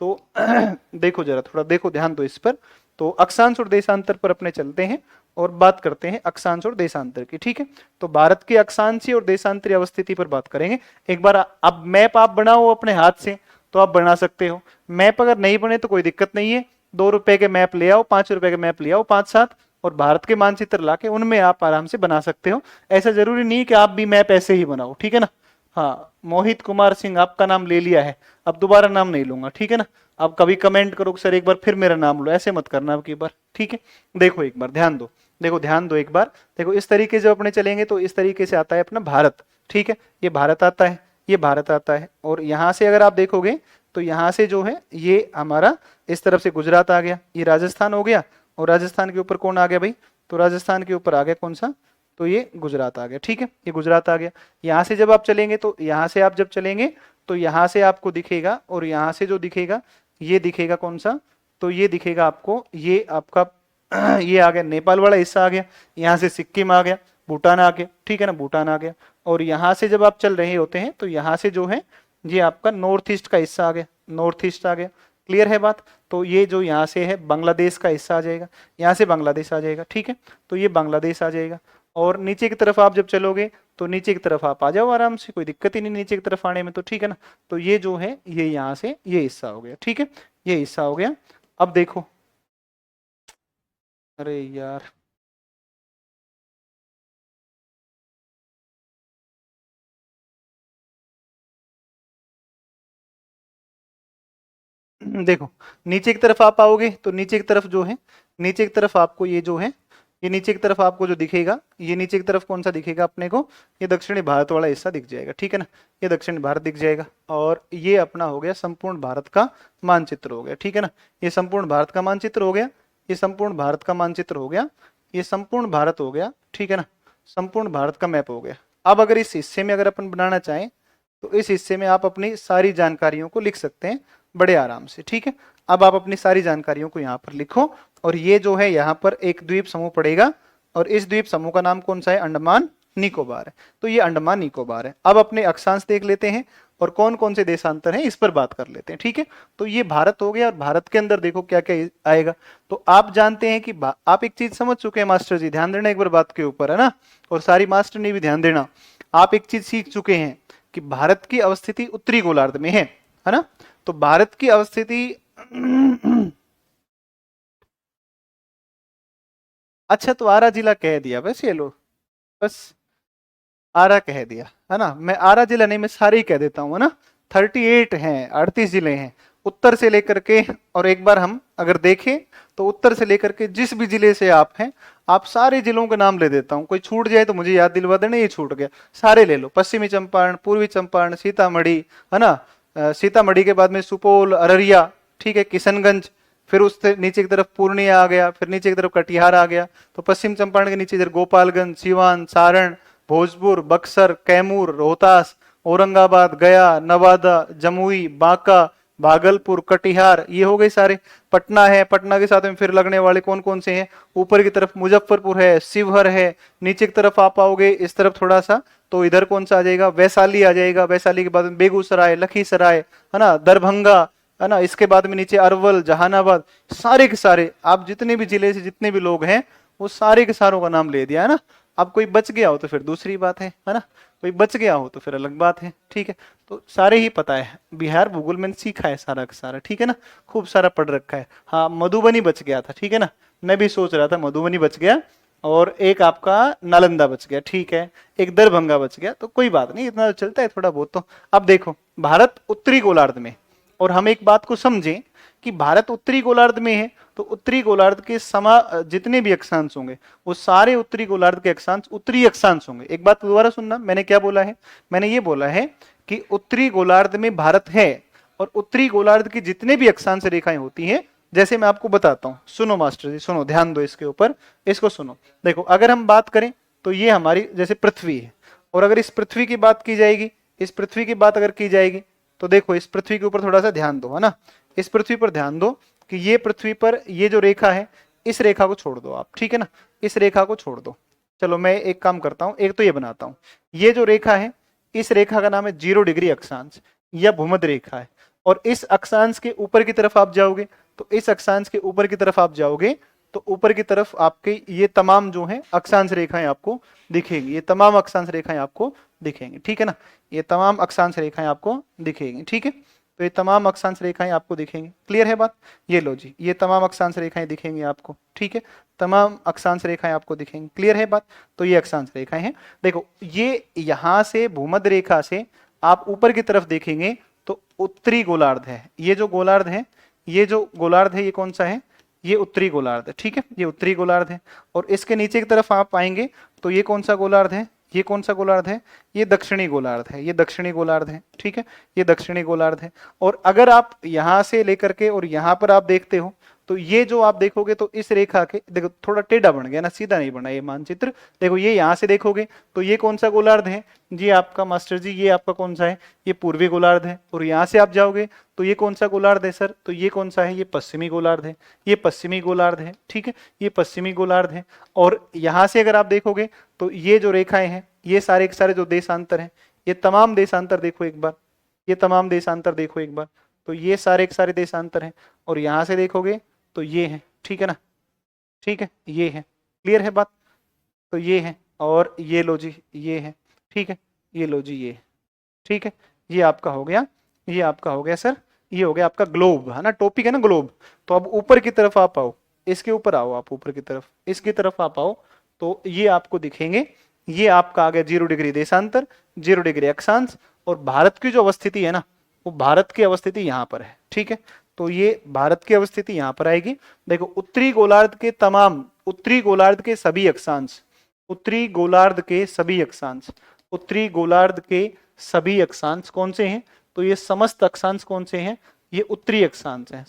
तो देखो जरा, थोड़ा देखो, ध्यान दो इस पर। तो अक्षांश और देशांतर पर अपने चलते हैं और बात करते हैं अक्षांश और देशांतर की, ठीक है। तो भारत की अक्षांशीय और देशांतरीय अवस्थिति पर बात करेंगे। एक बार अब मैप आप बनाओ अपने हाथ से तो आप बना सकते हो। मैप अगर नहीं बने तो कोई दिक्कत नहीं है, 2 रुपए के मैप ले आओ, 5 रुपए के मैप ले आओ 5-7, और भारत के मानचित्र लाके उनमें आप आराम से बना सकते हो। ऐसा जरूरी नहीं कि आप भी मैप ऐसे ही बनाओ, ठीक है ना। हाँ मोहित कुमार सिंह आपका नाम ले लिया है, अब दोबारा नाम नहीं लूंगा, ठीक है ना। आप कभी कमेंट करो सर एक बार फिर मेरा नाम लो, ऐसे मत करना अब की बार, ठीक है। देखो एक बार ध्यान दो, देखो ध्यान दो एक बार। देखो इस तरीके से अपने चलेंगे तो इस तरीके से आता है अपना भारत, ठीक है। ये भारत आता है, ये भारत आता है। और यहां से अगर आप देखोगे तो यहां से जो है ये हमारा इस तरफ से गुजरात आ गया, ये राजस्थान हो गया। और राजस्थान के ऊपर कौन आ गया भाई, तो राजस्थान के ऊपर आ गया कौन सा, तो ये गुजरात आ गया, ठीक है। ये गुजरात आ गया। यहाँ से जब आप चलेंगे तो यहाँ से आप जब चलेंगे तो यहाँ से आपको दिखेगा, और यहाँ से जो दिखेगा ये दिखेगा कौन सा, तो ये दिखेगा आपको, ये आपका ये आ गया नेपाल वाला हिस्सा आ गया। यहाँ से सिक्किम आ गया, भूटान आ गया, ठीक है ना, भूटान आ गया। और यहाँ से जब आप चल रहे होते हैं तो यहाँ से जो है ये आपका नॉर्थ ईस्ट का हिस्सा आ गया, नॉर्थ ईस्ट आ गया। क्लियर है बात। तो ये जो यहाँ से है बांग्लादेश का हिस्सा आ जाएगा, यहाँ से बांग्लादेश आ जाएगा, ठीक है। तो ये बांग्लादेश आ जाएगा। और नीचे की तरफ आप जब चलोगे तो नीचे की तरफ आप आ जाओ आराम से, कोई दिक्कत ही नहीं नीचे की तरफ आने में, तो ठीक है ना। तो ये जो है ये यहाँ से ये हिस्सा हो गया, ठीक है, ये हिस्सा हो गया। अब देखो, अरे यार देखो नीचे की तरफ आप आओगे तो नीचे की तरफ जो है, नीचे की तरफ आपको ये जो है, ये नीचे की तरफ आपको जो दिखेगा, ये नीचे की तरफ कौन सा दिखेगा अपने को, ये दक्षिणी भारत वाला हिस्सा दिख जाएगा, ठीक है ना। ये दक्षिणी भारत दिख जाएगा। और ये अपना हो गया संपूर्ण भारत का मानचित्र हो गया, ठीक है ना। ये संपूर्ण भारत का मानचित्र हो गया, ये संपूर्ण भारत का मानचित्र हो गया, ये संपूर्ण भारत हो गया, ठीक है ना। संपूर्ण भारत का मैप हो गया। अब अगर इस हिस्से में अगर अपन बनाना चाहें तो इस हिस्से में आप अपनी सारी जानकारियों को लिख सकते हैं बड़े आराम से, ठीक है। अब आप अपनी सारी जानकारियों को यहाँ पर लिखो। और ये जो है यहाँ पर एक द्वीप समूह पड़ेगा, और इस द्वीप समूह का नाम कौन सा है, अंडमान निकोबार है। तो ये अंडमान निकोबार है। अब अपने अक्षांश देख लेते हैं। और कौन कौन से देशांतर हैं इस पर बात कर लेते हैं। ठीक है, तो ये भारत हो गया और भारत के अंदर देखो क्या क्या आएगा। तो आप जानते हैं कि आप एक चीज समझ चुके हैं मास्टर जी, ध्यान देना एक बार बात के ऊपर, है ना, और सारी मास्टर ने भी ध्यान देना। आप एक चीज सीख चुके हैं कि भारत की अवस्थिति उत्तरी गोलार्ध में है ना। तो भारत की अवस्थिति अच्छा, तो आरा जिला कह दिया बस, ये लो बस, आरा कह दिया, है ना। मैं आरा जिला नहीं, मैं सारे ही कह देता हूँ, है ना। 38 हैं, 38 जिले हैं उत्तर से लेकर के। और एक बार हम अगर देखें तो उत्तर से लेकर के जिस भी जिले से आप हैं, आप सारे जिलों के नाम ले देता हूं, कोई छूट जाए तो मुझे याद दिलवा देना, ये छूट गया, सारे ले लो। पश्चिमी चंपारण, पूर्वी चंपारण, सीतामढ़ी, है ना, सीतामढ़ी के बाद में सुपौल, अररिया, ठीक है, किशनगंज, फिर उससे नीचे की तरफ पूर्णिया आ गया, फिर नीचे की तरफ कटिहार आ गया। तो पश्चिम चंपारण के नीचे इधर गोपालगंज, सिवान, सारण, भोजपुर, बक्सर, कैमूर, रोहतास, औरंगाबाद, गया, नवादा, जमुई, बांका, भागलपुर, कटिहार, ये हो गए सारे। पटना है, पटना के साथ में फिर लगने वाले कौन कौन से हैं, ऊपर की तरफ मुजफ्फरपुर है, शिवहर है, नीचे की तरफ आप आओगे इस तरफ थोड़ा सा तो इधर कौन सा आ जाएगा, वैशाली आ जाएगा, वैशाली के बाद में बेगूसराय, लखीसराय, है ना, दरभंगा, है ना, इसके बाद में नीचे अरवल, जहानाबाद, सारे के सारे आप जितने भी जिले से जितने भी लोग हैं वो सारे के सारों का नाम ले दिया, है ना। अब कोई बच गया हो तो फिर दूसरी बात है ना, कोई बच गया हो तो फिर अलग बात है। ठीक है, तो सारे ही पता है, बिहार भूगोल में सीखा है सारा का सारा, ठीक है ना, खूब सारा पढ़ रखा है। हाँ, मधुबनी बच गया था, ठीक है ना, मैं भी सोच रहा था मधुबनी बच गया, और एक आपका नालंदा बच गया, ठीक है, एक दरभंगा बच गया, तो कोई बात नहीं, इतना तो चलता है थोड़ा बहुत। तो अब देखो भारत उत्तरी गोलार्ध में, और हम एक बात को समझें कि भारत उत्तरी गोलार्ध में है, तो उत्तरी गोलार्ध के जितने भी अक्षांश होंगे वो सारे उत्तरी गोलार्ध के अक्षांश उत्तरी अक्षांश होंगे। एक बात दोबारा सुनना, मैंने क्या बोला है, मैंने ये बोला है कि उत्तरी गोलार्ध में भारत है, और उत्तरी गोलार्ध की जितने भी अक्षांश रेखाएं होती हैं, जैसे मैं आपको बताता हूं, सुनो मास्टर जी, सुनो, ध्यान दो इसके ऊपर, इसको सुनो। देखो अगर हम बात करें तो ये हमारी जैसे पृथ्वी है, और अगर इस पृथ्वी की बात की जाएगी, इस पृथ्वी की बात अगर की जाएगी, तो देखो इस पृथ्वी के ऊपर थोड़ा सा ध्यान दो, है ना, इस पृथ्वी पर ध्यान दो कि ये पृथ्वी पर ये जो रेखा है, इस रेखा को छोड़ दो आप, ठीक है ना, इस रेखा को छोड़ दो। चलो मैं एक काम करता हूं, एक तो ये बनाता हूं, ये जो रेखा है, इस रेखा का नाम है 0 डिग्री अक्षांश या भूमध्य रेखा है। और इस अक्षांश के ऊपर की तरफ आप जाओगे, तो इस अक्षांश के ऊपर की तरफ आप जाओगे तो ऊपर की तरफ आपके ये तमाम जो है अक्षांश रेखाएं आपको दिखेंगी, ये तमाम अक्षांश रेखाएं आपको दिखेंगी, ठीक है ना, ये तमाम अक्षांश रेखाएं आपको दिखेंगी, ठीक है। तो ये तमाम अक्षांश रेखाएं आपको दिखेंगी, क्लियर है बात, ये लो जी, ये तमाम अक्षांश रेखाएं दिखेंगी आपको, ठीक है, तमाम अक्षांश रेखाएं आपको दिखेंगी, क्लियर है बात। तो ये अक्षांश रेखाएं हैं, देखो ये यहां से भूमध्य रेखा से आप ऊपर की तरफ देखेंगे तो उत्तरी गोलार्ध है, ये जो गोलार्ध है, ये जो गोलार्ध है, ये कौन सा है, ये उत्तरी गोलार्ध है, ठीक है, ये उत्तरी गोलार्ध है। और इसके नीचे की तरफ आप आएंगे तो ये कौन सा गोलार्ध है, ये कौन सा गोलार्ध है, ये दक्षिणी गोलार्ध है, ये दक्षिणी गोलार्ध है, ठीक है, ये दक्षिणी गोलार्ध है। और अगर आप यहां से लेकर के और यहां पर आप देखते हो तो ये जो आप देखोगे तो इस रेखा के, देखो थोड़ा टेढ़ा बन गया ना, सीधा नहीं बना ये मानचित्र, देखो ये यहां से देखोगे तो ये कौन सा गोलार्ध है जी आपका मास्टर जी, ये आपका कौन सा है, ये पूर्वी गोलार्ध है। और यहां से आप जाओगे तो ये कौन सा गोलार्ध है सर, तो ये कौन सा है, ये पश्चिमी गोलार्ध है, ये पश्चिमी गोलार्ध है, ठीक है, ये पश्चिमी गोलार्ध है। और यहां से अगर आप देखोगे तो ये जो रेखाएं हैं, ये सारे के सारे जो देशांतर हैं, ये तमाम देशांतर देखो एक बार, ये तमाम देशांतर देखो एक बार, तो ये सारे के सारे देशांतर हैं। और यहां से देखोगे तो ये है, ठीक है ना, ठीक है, ये है, क्लियर है बात, तो ये है, और ये लो जी, ये है, ठीक है, ये लो जी, ये है, ठीक है, ये आपका हो गया, ये आपका हो गया सर, ये हो गया आपका ग्लोब, है ना, टॉपिक है ना ग्लोब। तो अब ऊपर की तरफ आप आओ, इसके ऊपर आओ आप, ऊपर की तरफ, इसकी तरफ आप आओ, तो ये आपको दिखेंगे, ये आपका आ गया 0 डिग्री देशांतर, 0 डिग्री अक्षांश। और भारत की जो अवस्थिति है ना, वो भारत की अवस्थिति यहां पर है, ठीक है, तो ये भारत की अवस्थिति यहां पर आएगी। देखो उत्तरी गोलार्ध के तमाम, उत्तरी गोलार्ध के सभी अक्षांश, उत्तरी गोलार्ध के सभी अक्षांश, उत्तरी गोलार्ध के सभी अक्षांश कौन से हैं, तो ये समस्त अक्षांश कौन से हैं, ये उत्तरी अक्षांश हैं,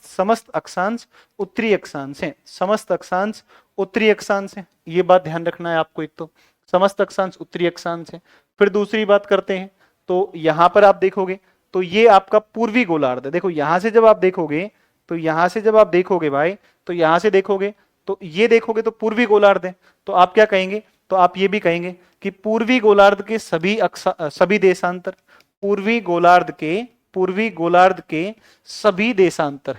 समस्त अक्षांश उत्तरी अक्षांश हैं, समस्त अक्षांश उत्तरी अक्षांश हैं, ये बात ध्यान रखना है आपको। एक तो समस्त अक्षांश उत्तरी अक्षांश है। फिर दूसरी बात करते हैं, तो यहां पर आप देखोगे तो ये आपका पूर्वी गोलार्ध है। देखो यहां से जब आप देखोगे, तो यहां से जब आप देखोगे भाई, तो यहां से देखोगे तो ये देखोगे तो पूर्वी गोलार्ध है। तो आप क्या कहेंगे, तो आप ये भी कहेंगे कि पूर्वी गोलार्ध के सभी देशांतर, पूर्वी गोलार्ध के सभी देशांतर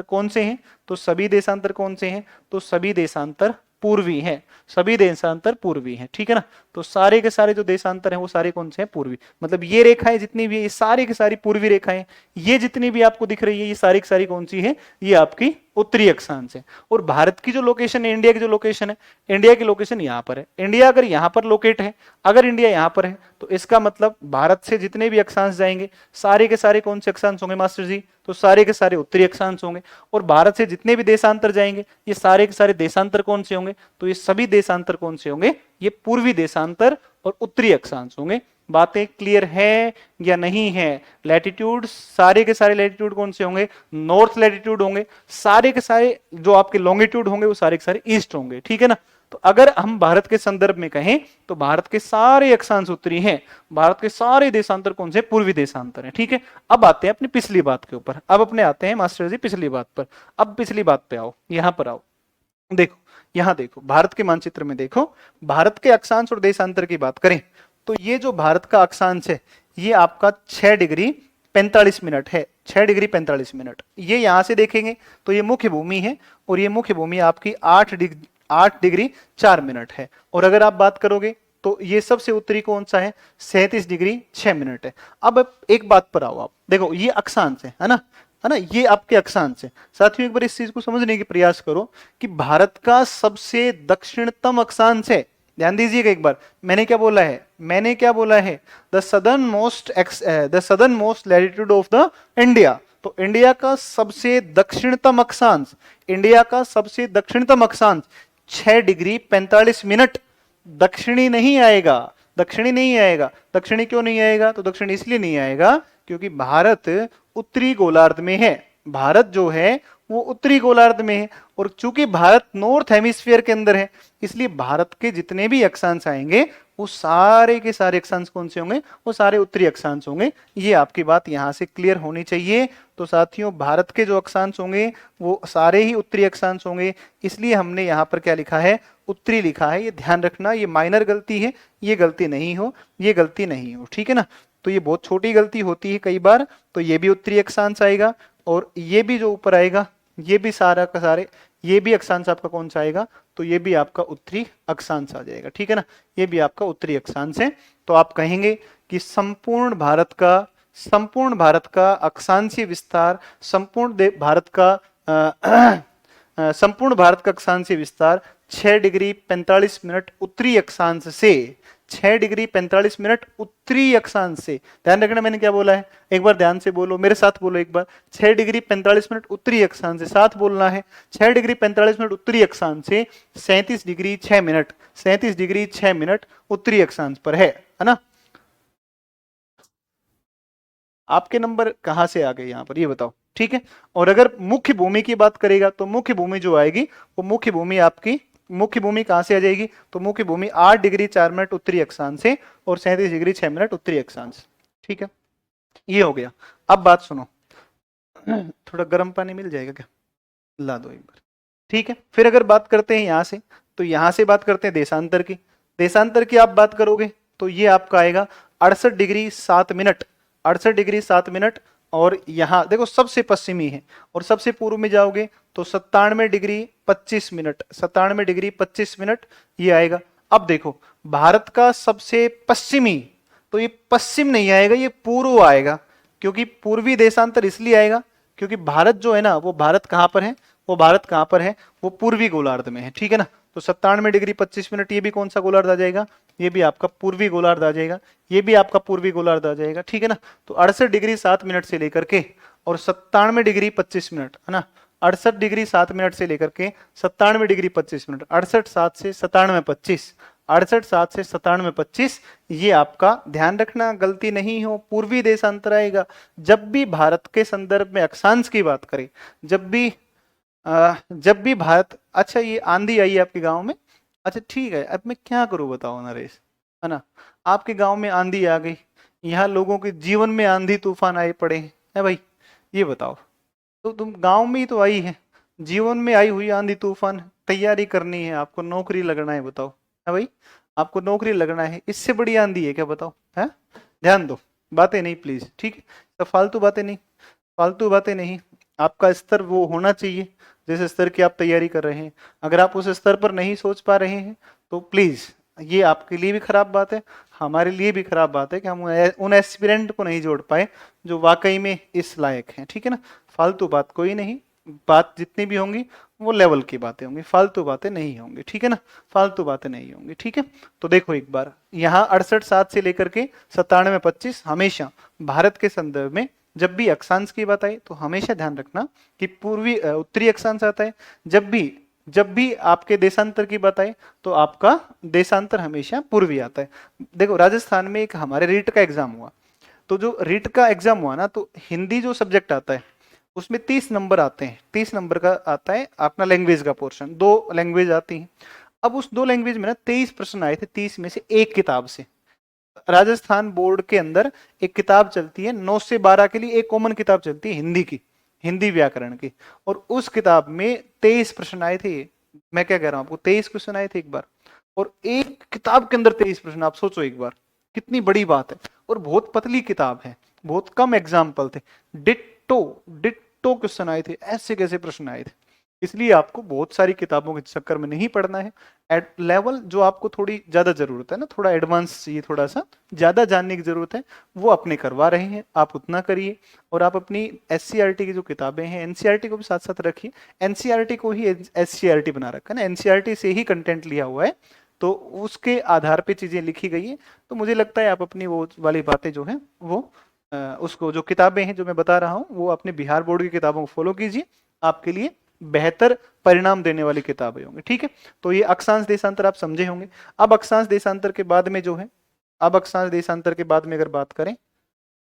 कौन से हैं? तो सभी देशांतर कौन से हैं? तो सभी देशांतर पूर्वी हैं, सभी देशांतर पूर्वी हैं, ठीक है ना। तो सारे के सारे जो देशांतर हैं वो सारे कौन से हैं? पूर्वी। मतलब ये रेखाएं जितनी भी है ये सारी की सारी पूर्वी रेखाएं, ये जितनी भी आपको दिख रही है ये सारी की सारी कौन सी है? ये आपकी उत्तरी अक्षांश है। और भारत की जो लोकेशन है, इंडिया की जो लोकेशन है, इंडिया की लोकेशन यहाँ पर है। इंडिया अगर यहाँ पर लोकेट है, अगर इंडिया यहाँ पर है तो इसका मतलब भारत से जितने भी अक्षांश जाएंगे सारे के सारे कौन से अक्षांश होंगे मास्टर जी? तो सारे के सारे उत्तरी अक्षांश होंगे। और भारत से जितने भी देशांतर जाएंगे ये सारे के सारे देशांतर कौन से होंगे? तो ये सभी देशांतर कौन से होंगे? ये पूर्वी देशांतर और उत्तरी अक्षांश होंगे। बातें क्लियर है या नहीं है? लैटिट्यूड, सारे के सारे लैटिट्यूड कौन से होंगे? नॉर्थ लैटिट्यूड होंगे। सारे के सारे जो आपके लॉन्गिट्यूड होंगे वो सारे के सारे ईस्ट होंगे, ठीक है ना। तो अगर हम भारत के संदर्भ में कहें तो भारत के सारे अक्षांश उत्तरी हैं, भारत के सारे देशांतर कौन से? पूर्वी देशांतर हैं, ठीक है। अब आते हैं अपनी पिछली बात के ऊपर, अब अपने आते हैं मास्टर जी पिछली बात पर। अब पिछली बात पे आओ, यहां पर आओ, देखो यहां देखो, भारत के मानचित्र में देखो, भारत के अक्षांश और देशांतर की बात करें तो ये जो भारत का अक्षांश है ये आपका 6 डिग्री 45 मिनट है, 6 डिग्री 45 मिनट। ये यहां से देखेंगे तो ये मुख्य भूमि है और ये मुख्य भूमि आपकी 8 डिग्री 4 मिनट है। और अगर आप बात करोगे तो ये सबसे उत्तरी कौन सा है? 37 डिग्री 6 मिनट है। अब एक बात पर आओ, आप देखो ये अक्षांश है ना, है ना, ये आपके अक्षांश है। साथियों एक बार इस चीज को समझने की प्रयास करो कि भारत का सबसे दक्षिणतम अक्षांश है। ध्यान दीजिएगा एक बार, मैंने क्या बोला है? मैंने क्या बोला है? The southern most latitude of the India. तो इंडिया का सबसे दक्षिणतम अक्षांश, इंडिया का सबसे दक्षिणतम अक्षांश 6 डिग्री 45 मिनट। दक्षिणी नहीं आएगा, दक्षिणी नहीं आएगा। दक्षिणी क्यों नहीं आएगा? तो दक्षिणी इसलिए नहीं आएगा क्योंकि भारत उत्तरी गोलार्ध में है। भारत जो है वो उत्तरी गोलार्ध में है और चूंकि भारत नॉर्थ हेमिस्फीयर के अंदर है इसलिए भारत के जितने भी अक्षांश आएंगे वो सारे के सारे अक्षांश कौन से होंगे? वो सारे उत्तरी अक्षांश होंगे। ये आपकी बात यहां से क्लियर होनी चाहिए। तो साथियों भारत के जो अक्षांश होंगे वो सारे ही उत्तरी अक्षांश होंगे, इसलिए हमने यहां पर क्या लिखा है? उत्तरी लिखा है। ये ध्यान रखना, ये माइनर गलती है, ये गलती नहीं हो, ये गलती नहीं हो, ठीक है ना। तो ये बहुत छोटी गलती होती है कई बार। तो ये भी उत्तरी अक्षांश आएगा और ये भी जो ऊपर आएगा ये भी सारा का सारे, ये भी अक्षांश आपका कौन सा आएगा? तो ये भी आपका उत्तरी अक्षांश आ जाएगा, ठीक है ना। ये भी आपका उत्तरी अक्षांश है। तो आप कहेंगे कि संपूर्ण भारत का अक्षांशीय विस्तार, संपूर्ण भारत का अक्षांशीय विस्तार 6 डिग्री 45 मिनट उत्तरी अक्षांश से, 6 डिग्री 45 मिनट उत्तरी अक्षांश से। ध्यान रखना मैंने क्या बोला है, एक बार ध्यान से बोलो, मेरे साथ बोलो एक बार। 6 डिग्री 45 मिनट उत्तरी अक्षांश से, साथ बोलना है। 6 डिग्री 45 मिनट उत्तरी अक्षांश से 37 डिग्री 6 मिनट, 37 डिग्री 6 मिनट उत्तरी अक्षांश पर है ना। आपके नंबर कहां से आ गए यहां पर, ये बताओ, ठीक है। और अगर मुख्य भूमि की बात करेगा तो मुख्य भूमि जो आएगी वो मुख्य भूमि आपकी, मुख्य भूमि कहां से आ जाएगी? तो मुख्य भूमि 8 डिग्री 4 मिनट उत्तरी अक्षांश से और 37 डिग्री 6 मिनट उत्तरी अक्षांश, ठीक है। ये हो गया। अब बात सुनो, थोड़ा गर्म पानी मिल जाएगा क्या? ला दो एक बार, ठीक है। फिर अगर बात करते हैं यहां से, तो यहां से बात करते हैं देशांतर की। देशांतर की आप बात करोगे तो ये आपका आएगा 68 डिग्री 7 मिनट, 68 डिग्री 7 मिनट। और यहां देखो सबसे पश्चिमी है और सबसे पूर्व में जाओगे तो 97 डिग्री 25 मिनट, 97 डिग्री 25 मिनट ये आएगा। अब देखो भारत का सबसे पश्चिमी, तो ये पश्चिम नहीं आएगा, ये पूर्व आएगा। क्योंकि पूर्वी देशांतर इसलिए आएगा क्योंकि भारत जो है ना, वो भारत कहां पर है? वो भारत कहां पर है? वो पूर्वी गोलार्ध में है, ठीक है ना। तो 97 डिग्री 25 मिनट ये भी कौन सा गोलार्ध आ जाएगा? ये भी आपका पूर्वी गोलार्ध आ जाएगा, ये भी आपका पूर्वी गोलार्ध आ जाएगा, ठीक है ना। तो 68 डिग्री 7 मिनट से लेकर के और 97 डिग्री 25 मिनट, है ना। 68 डिग्री 7 मिनट से लेकर के 97 डिग्री 25 मिनट, 68 7 से 97 25, 68 7 से 97 25, ये आपका ध्यान रखना गलती नहीं हो, पूर्वी देशांतर आएगा। जब भी भारत के संदर्भ में अक्षांश की बात करें, जब भी भारत, अच्छा ये आंधी आई है आपके गांव में, अच्छा ठीक है, अब मैं क्या करूं बताओ नरेश, है ना। आपके गांव में आंधी आ गई, यहाँ लोगों के जीवन में आंधी तूफान आए पड़े हैं भाई, ये बताओ। तो तुम गांव में ही तो आई है, जीवन में आई हुई आंधी तूफान, तैयारी करनी है आपको, नौकरी लगना है, बताओ है भाई, आपको नौकरी लगना है, इससे बड़ी आंधी है क्या बताओ? है ध्यान दो, बातें नहीं प्लीज, ठीक है? तो फालतू बातें नहीं, फालतू बातें नहीं। आपका स्तर वो होना चाहिए जिस स्तर की आप तैयारी कर रहे हैं। अगर आप उस स्तर पर नहीं सोच पा रहे हैं तो प्लीज, ये आपके लिए भी खराब बात है, हमारे लिए भी खराब बात है कि हम उन एस्पिरेंट को नहीं जोड़ पाए जो वाकई में इस लायक हैं, ठीक है ना? फालतू बात कोई नहीं, बात जितनी भी होंगी वो लेवल की बातें होंगी, फालतू बातें नहीं होंगी, ठीक है ना? फालतू बातें नहीं होंगी, ठीक है? तो देखो एक बार, यहाँ 68-7 से लेकर के 97-25 हमेशा भारत के संदर्भ में जब भी अक्षांश की बात आई तो हमेशा ध्यान रखना कि पूर्वी उत्तरी अक्षांश आता है। जब भी आपके देशांतर की बात आई तो आपका देशांतर हमेशा पूर्वी आता है। देखो राजस्थान में एक हमारे रीट का एग्जाम हुआ, तो जो रीट का एग्जाम हुआ ना, तो हिंदी जो सब्जेक्ट आता है उसमें 30 नंबर आते हैं, 30 नंबर का आता है अपना लैंग्वेज का पोर्शन, दो लैंग्वेज आती हैं। अब उस दो लैंग्वेज में ना 23 प्रश्न आए थे, 30 में से एक किताब से। राजस्थान बोर्ड के अंदर एक किताब चलती है 9 से 12 के लिए, एक कॉमन किताब चलती है हिंदी की, हिंदी व्याकरण की, और उस किताब में 23 प्रश्न आए थे। मैं क्या कह रहा हूं आपको, 23 क्वेश्चन आए थे एक बार, और एक किताब के अंदर 23 प्रश्न, आप सोचो एक बार कितनी बड़ी बात है। और बहुत पतली किताब है, बहुत कम एग्जाम्पल थे, डिट्टो डिट्टो क्वेश्चन आए थे, ऐसे कैसे प्रश्न आए थे। इसलिए आपको बहुत सारी किताबों के चक्कर में नहीं पड़ना है। एट लेवल जो आपको थोड़ी ज्यादा जरूरत है ना, थोड़ा एडवांस चाहिए, थोड़ा सा ज्यादा जानने की जरूरत है, वो अपने करवा रहे हैं, आप उतना करिए। और आप अपनी एससीईआरटी की जो किताबें हैं, एनसीईआरटी को भी साथ साथ रखिए। एनसीईआरटी को ही एससीईआरटी बना रखा है ना, एनसीईआरटी से ही कंटेंट लिया हुआ है, तो उसके आधार पे चीजें लिखी गई है। तो मुझे लगता है आप अपनी वो वाली बातें जो है वो उसको, जो किताबें हैं जो मैं बता रहा हूँ, वो अपने बिहार बोर्ड की किताबों को फॉलो कीजिए, आपके लिए बेहतर परिणाम देने वाली किताबें होंगी, ठीक है? तो ये अक्षांश देशांतर आप समझे होंगे। अब अक्षांश देशांतर के बाद में जो है, अब अक्षांश देशांतर के बाद में अगर बात करें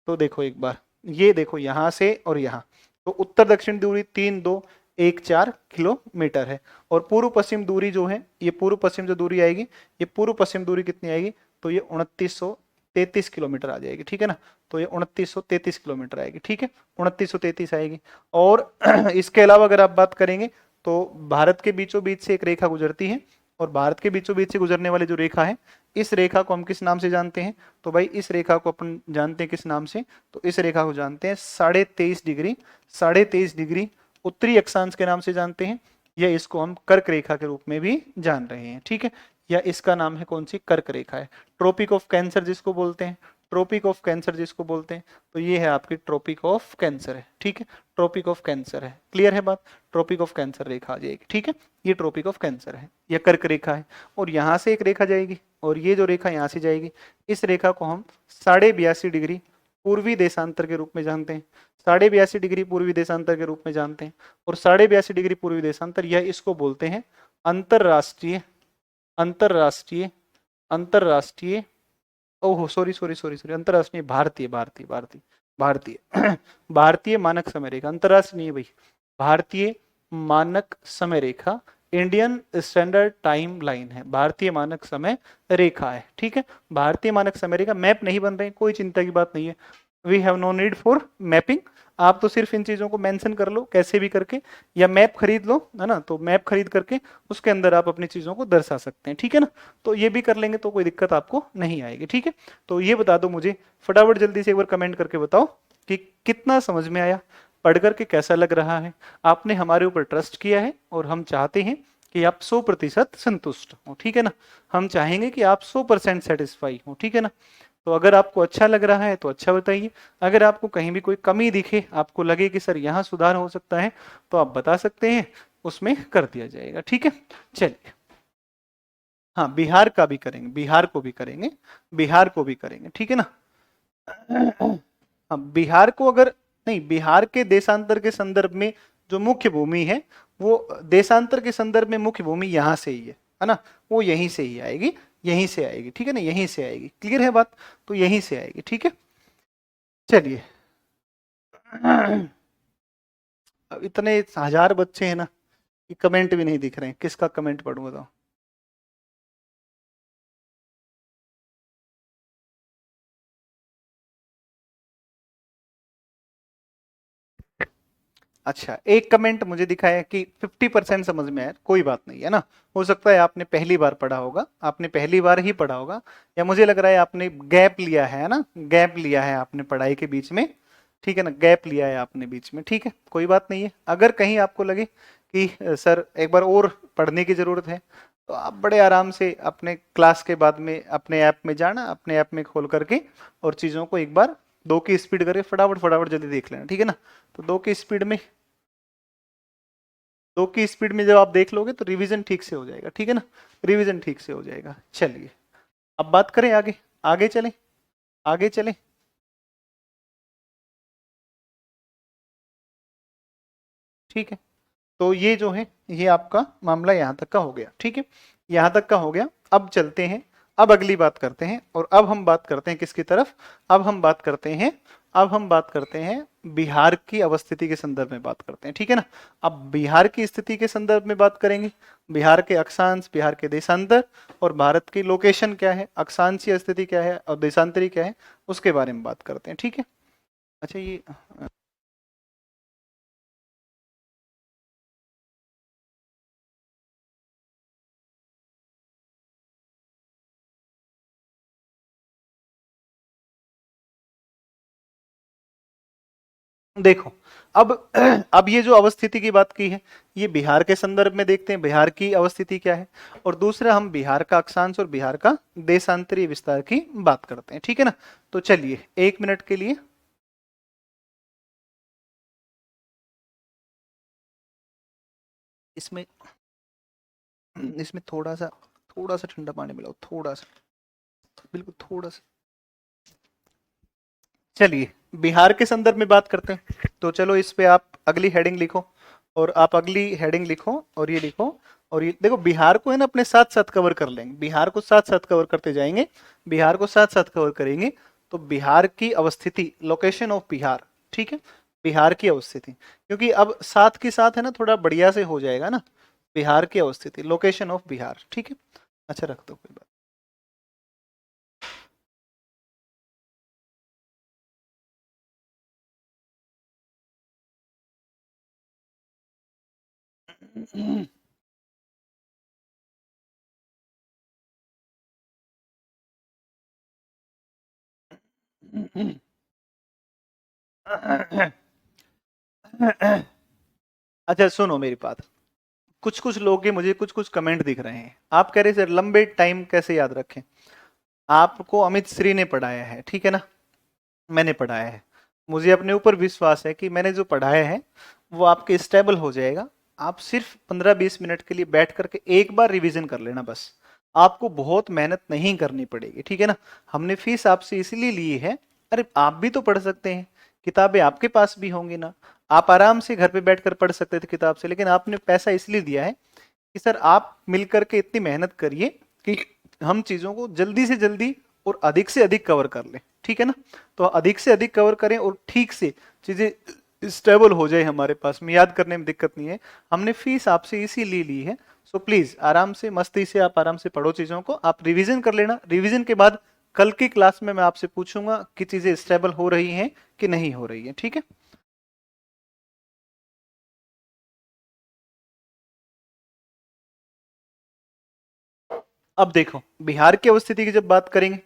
तो देखो एक बार, ये देखो यहां से और यहां, तो उत्तर दक्षिण दूरी 3214 किलोमीटर है। और पूर्व पश्चिम दूरी जो है, ये पूर्व पश्चिम जो दूरी आएगी, ये पूर्व पश्चिम दूरी कितनी आएगी, तो ये 2933 किलोमीटर आ जाएगी, ठीक है ना? तो ये 2933 किलोमीटर आएगी, ठीक है, 2933 आएगी। और इसके अलावा अगर आप बात करेंगे तो भारत के बीचों बीच से एक रेखा गुजरती है, और भारत के बीचों बीच से गुजरने वाली जो रेखा है, इस रेखा को हम किस नाम से जानते हैं, तो भाई इस रेखा को अपन जानते हैं किस नाम से, तो इस रेखा को जानते हैं 23.5 डिग्री, 23.5 डिग्री उत्तरी अक्षांश के नाम से जानते हैं, या इसको हम कर्क रेखा के रूप में भी जान रहे हैं, ठीक है? या इसका नाम है कौन सी, कर्क रेखा है, ट्रॉपिक ऑफ कैंसर जिसको बोलते हैं, ट्रॉपिक ऑफ कैंसर जिसको बोलते हैं। तो ये है आपकी ट्रॉपिक ऑफ कैंसर है, ठीक है, ट्रॉपिक ऑफ कैंसर है, क्लियर है बात? ट्रॉपिक ऑफ कैंसर रेखा आ जाएगी, ठीक है, ये ट्रॉपिक ऑफ कैंसर है, या कर्क रेखा है। और यहां से एक रेखा जाएगी, और ये जो रेखा यहां से जाएगी, इस रेखा को हम 82.5 डिग्री पूर्वी देशांतर के रूप में जानते हैं, 82.5 डिग्री पूर्वी देशांतर के रूप में जानते हैं। और 82.5 डिग्री पूर्वी देशांतर, यह इसको बोलते हैं अंतरराष्ट्रीय, अंतरराष्ट्रीय, अंतरराष्ट्रीय, ओहो सॉरी सॉरी सॉरी सॉरी, अंतरराष्ट्रीय, भारतीय भारतीय भारतीय भारतीय भारतीय मानक समय रेखा, अंतरराष्ट्रीय नहीं है भाई, भारतीय मानक समय रेखा, इंडियन स्टैंडर्ड टाइम लाइन है, भारतीय मानक समय रेखा है, ठीक है? भारतीय मानक समय रेखा, मैप नहीं बन रहे, कोई चिंता की बात नहीं है, we have no need for mapping. आप तो सिर्फ इन चीजों को मेंशन कर लो कैसे भी करके, या मैप खरीद लो, है ना, तो मैप खरीद करके उसके अंदर आप अपनी चीजों को दर्शा सकते हैं, ठीक है ना? तो ये भी कर लेंगे तो कोई दिक्कत आपको नहीं आएगी, ठीक है? तो ये बता दो मुझे फटाफट जल्दी से एक बार कमेंट करके बताओ कि कितना समझ में आया, पढ़ करके कैसा लग रहा है, आपने हमारे ऊपर ट्रस्ट किया है, और हम चाहते हैं कि आप 100% संतुष्ट हो, ठीक है ना? हम चाहेंगे कि आप 100% सेटिस्फाई हो, ठीक है ना? तो अगर आपको अच्छा लग रहा है तो अच्छा बताइए, अगर आपको कहीं भी कोई कमी दिखे, आपको लगे कि सर यहाँ सुधार हो सकता है, तो आप बता सकते हैं, उसमें कर दिया जाएगा, ठीक है? चलिए, हाँ बिहार का भी करेंगे, बिहार को भी करेंगे, बिहार को भी करेंगे, ठीक है ना? हाँ बिहार को अगर, नहीं, बिहार के देशांतर के संदर्भ में जो मुख्य भूमि है, वो देशांतर के संदर्भ में मुख्य भूमि यहाँ से ही है ना, वो यहीं से ही आएगी, यहीं से आएगी, ठीक है ना, यहीं से आएगी, क्लियर है बात? तो यहीं से आएगी, ठीक है? चलिए, अब इतने 1000 बच्चे हैं ना कि कमेंट भी नहीं दिख रहे हैं, किसका कमेंट पढ़ूं बताओ? अच्छा, एक कमेंट मुझे दिखा है कि 50% समझ में आया, कोई बात नहीं है ना। हो सकता है आपने पहली बार पढ़ा होगा, आपने पहली बार ही पढ़ा होगा, या मुझे लग रहा है आपने गैप लिया है ना, गैप लिया है आपने पढ़ाई के बीच में, ठीक है ना, गैप लिया है आपने बीच में, ठीक है, कोई बात नहीं है। अगर कहीं आपको लगे कि सर एक बार और पढ़ने की जरूरत है, तो आप बड़े आराम से अपने क्लास के बाद में अपने ऐप में जाना, अपने ऐप में खोल करके और चीज़ों को एक बार 2 की स्पीड करके फटाफट फटाफट जल्दी देख लेना, ठीक है ना। तो 2 की स्पीड में जब आप देख लोगे तो रिवीजन ठीक से हो जाएगा, ठीक है ना, रिवीजन ठीक से हो जाएगा। चलिए अब बात करें आगे, आगे चलें, आगे चलें। ठीक है, तो ये जो है ये आपका मामला यहाँ तक का हो गया, ठीक है, यहाँ तक का हो गया। अब चलते हैं, अब अगली बात करते हैं, और अब हम बात करते हैं किसकी तरफ, अब हम बात करते हैं, अब हम बात करते हैं बिहार की अवस्थिति के संदर्भ में बात करते हैं, ठीक है ना। अब बिहार की स्थिति के संदर्भ में बात करेंगे, बिहार के अक्षांश, बिहार के देशांतर, और भारत की लोकेशन क्या है, अक्षांशीय स्थिति क्या है और देशांतरी क्या है, उसके बारे में बात करते हैं, ठीक है। अच्छा ये देखो, अब अब ये जो अवस्थिति की बात की है, ये बिहार के संदर्भ में देखते हैं बिहार की अवस्थिति क्या है, और दूसरा हम बिहार का अक्षांश और बिहार का देशांतरीय विस्तार की बात करते हैं, ठीक है ना। तो चलिए 1 मिनट के लिए इसमें इसमें थोड़ा सा ठंडा पानी मिलाओ, थोड़ा सा, बिल्कुल थोड़ा सा। चलिए बिहार के संदर्भ में बात करते हैं, तो चलो इस पे आप अगली हेडिंग लिखो, और आप अगली हेडिंग लिखो और ये लिखो, और ये देखो बिहार को है ना अपने साथ साथ कवर कर लेंगे, बिहार को साथ साथ कवर करते जाएंगे, बिहार को साथ साथ कवर करेंगे। तो बिहार की अवस्थिति, लोकेशन ऑफ बिहार, ठीक है, बिहार की अवस्थिति, क्योंकि अब साथ के साथ है ना थोड़ा बढ़िया से हो जाएगा ना, बिहार की अवस्थिति, लोकेशन ऑफ बिहार, ठीक है। अच्छा रख दो, कोई बात। अच्छा सुनो मेरी बात, कुछ कुछ लोग के मुझे कुछ कुछ कमेंट दिख रहे हैं, आप कह रहे सर लंबे टाइम कैसे याद रखें। आपको अमित श्री ने पढ़ाया है, ठीक है ना, मैंने पढ़ाया है, मुझे अपने ऊपर विश्वास है कि मैंने जो पढ़ाया है वो आपके स्टेबल हो जाएगा। आप सिर्फ 15-20 मिनट के लिए बैठ करके एक बार रिवीजन कर लेना बस, आपको बहुत मेहनत नहीं करनी पड़ेगी, ठीक है ना। हमने फीस आपसे इसलिए ली है, अरे आप भी तो पढ़ सकते हैं, किताबें आपके पास भी होंगी ना, आप आराम से घर पे बैठकर पढ़ सकते थे किताब से, लेकिन आपने पैसा इसलिए दिया है कि सर आप मिलकर के इतनी मेहनत करिए कि हम चीजों को जल्दी से जल्दी और अधिक से अधिक कवर कर लें, ठीक है ना। तो अधिक से अधिक कवर करें और ठीक से चीजें स्टेबल हो जाए हमारे पास में, याद करने में दिक्कत नहीं है। हमने फीस आपसे इसीलिए ली है, सो प्लीज आराम से मस्ती से आप आराम से पढ़ो चीजों को, आप रिवीजन कर लेना, रिवीजन के बाद कल की क्लास में मैं आपसे पूछूंगा कि चीजें स्टेबल हो रही हैं कि नहीं हो रही है, ठीक है। अब देखो बिहार की अवस्थिति की जब बात करेंगे,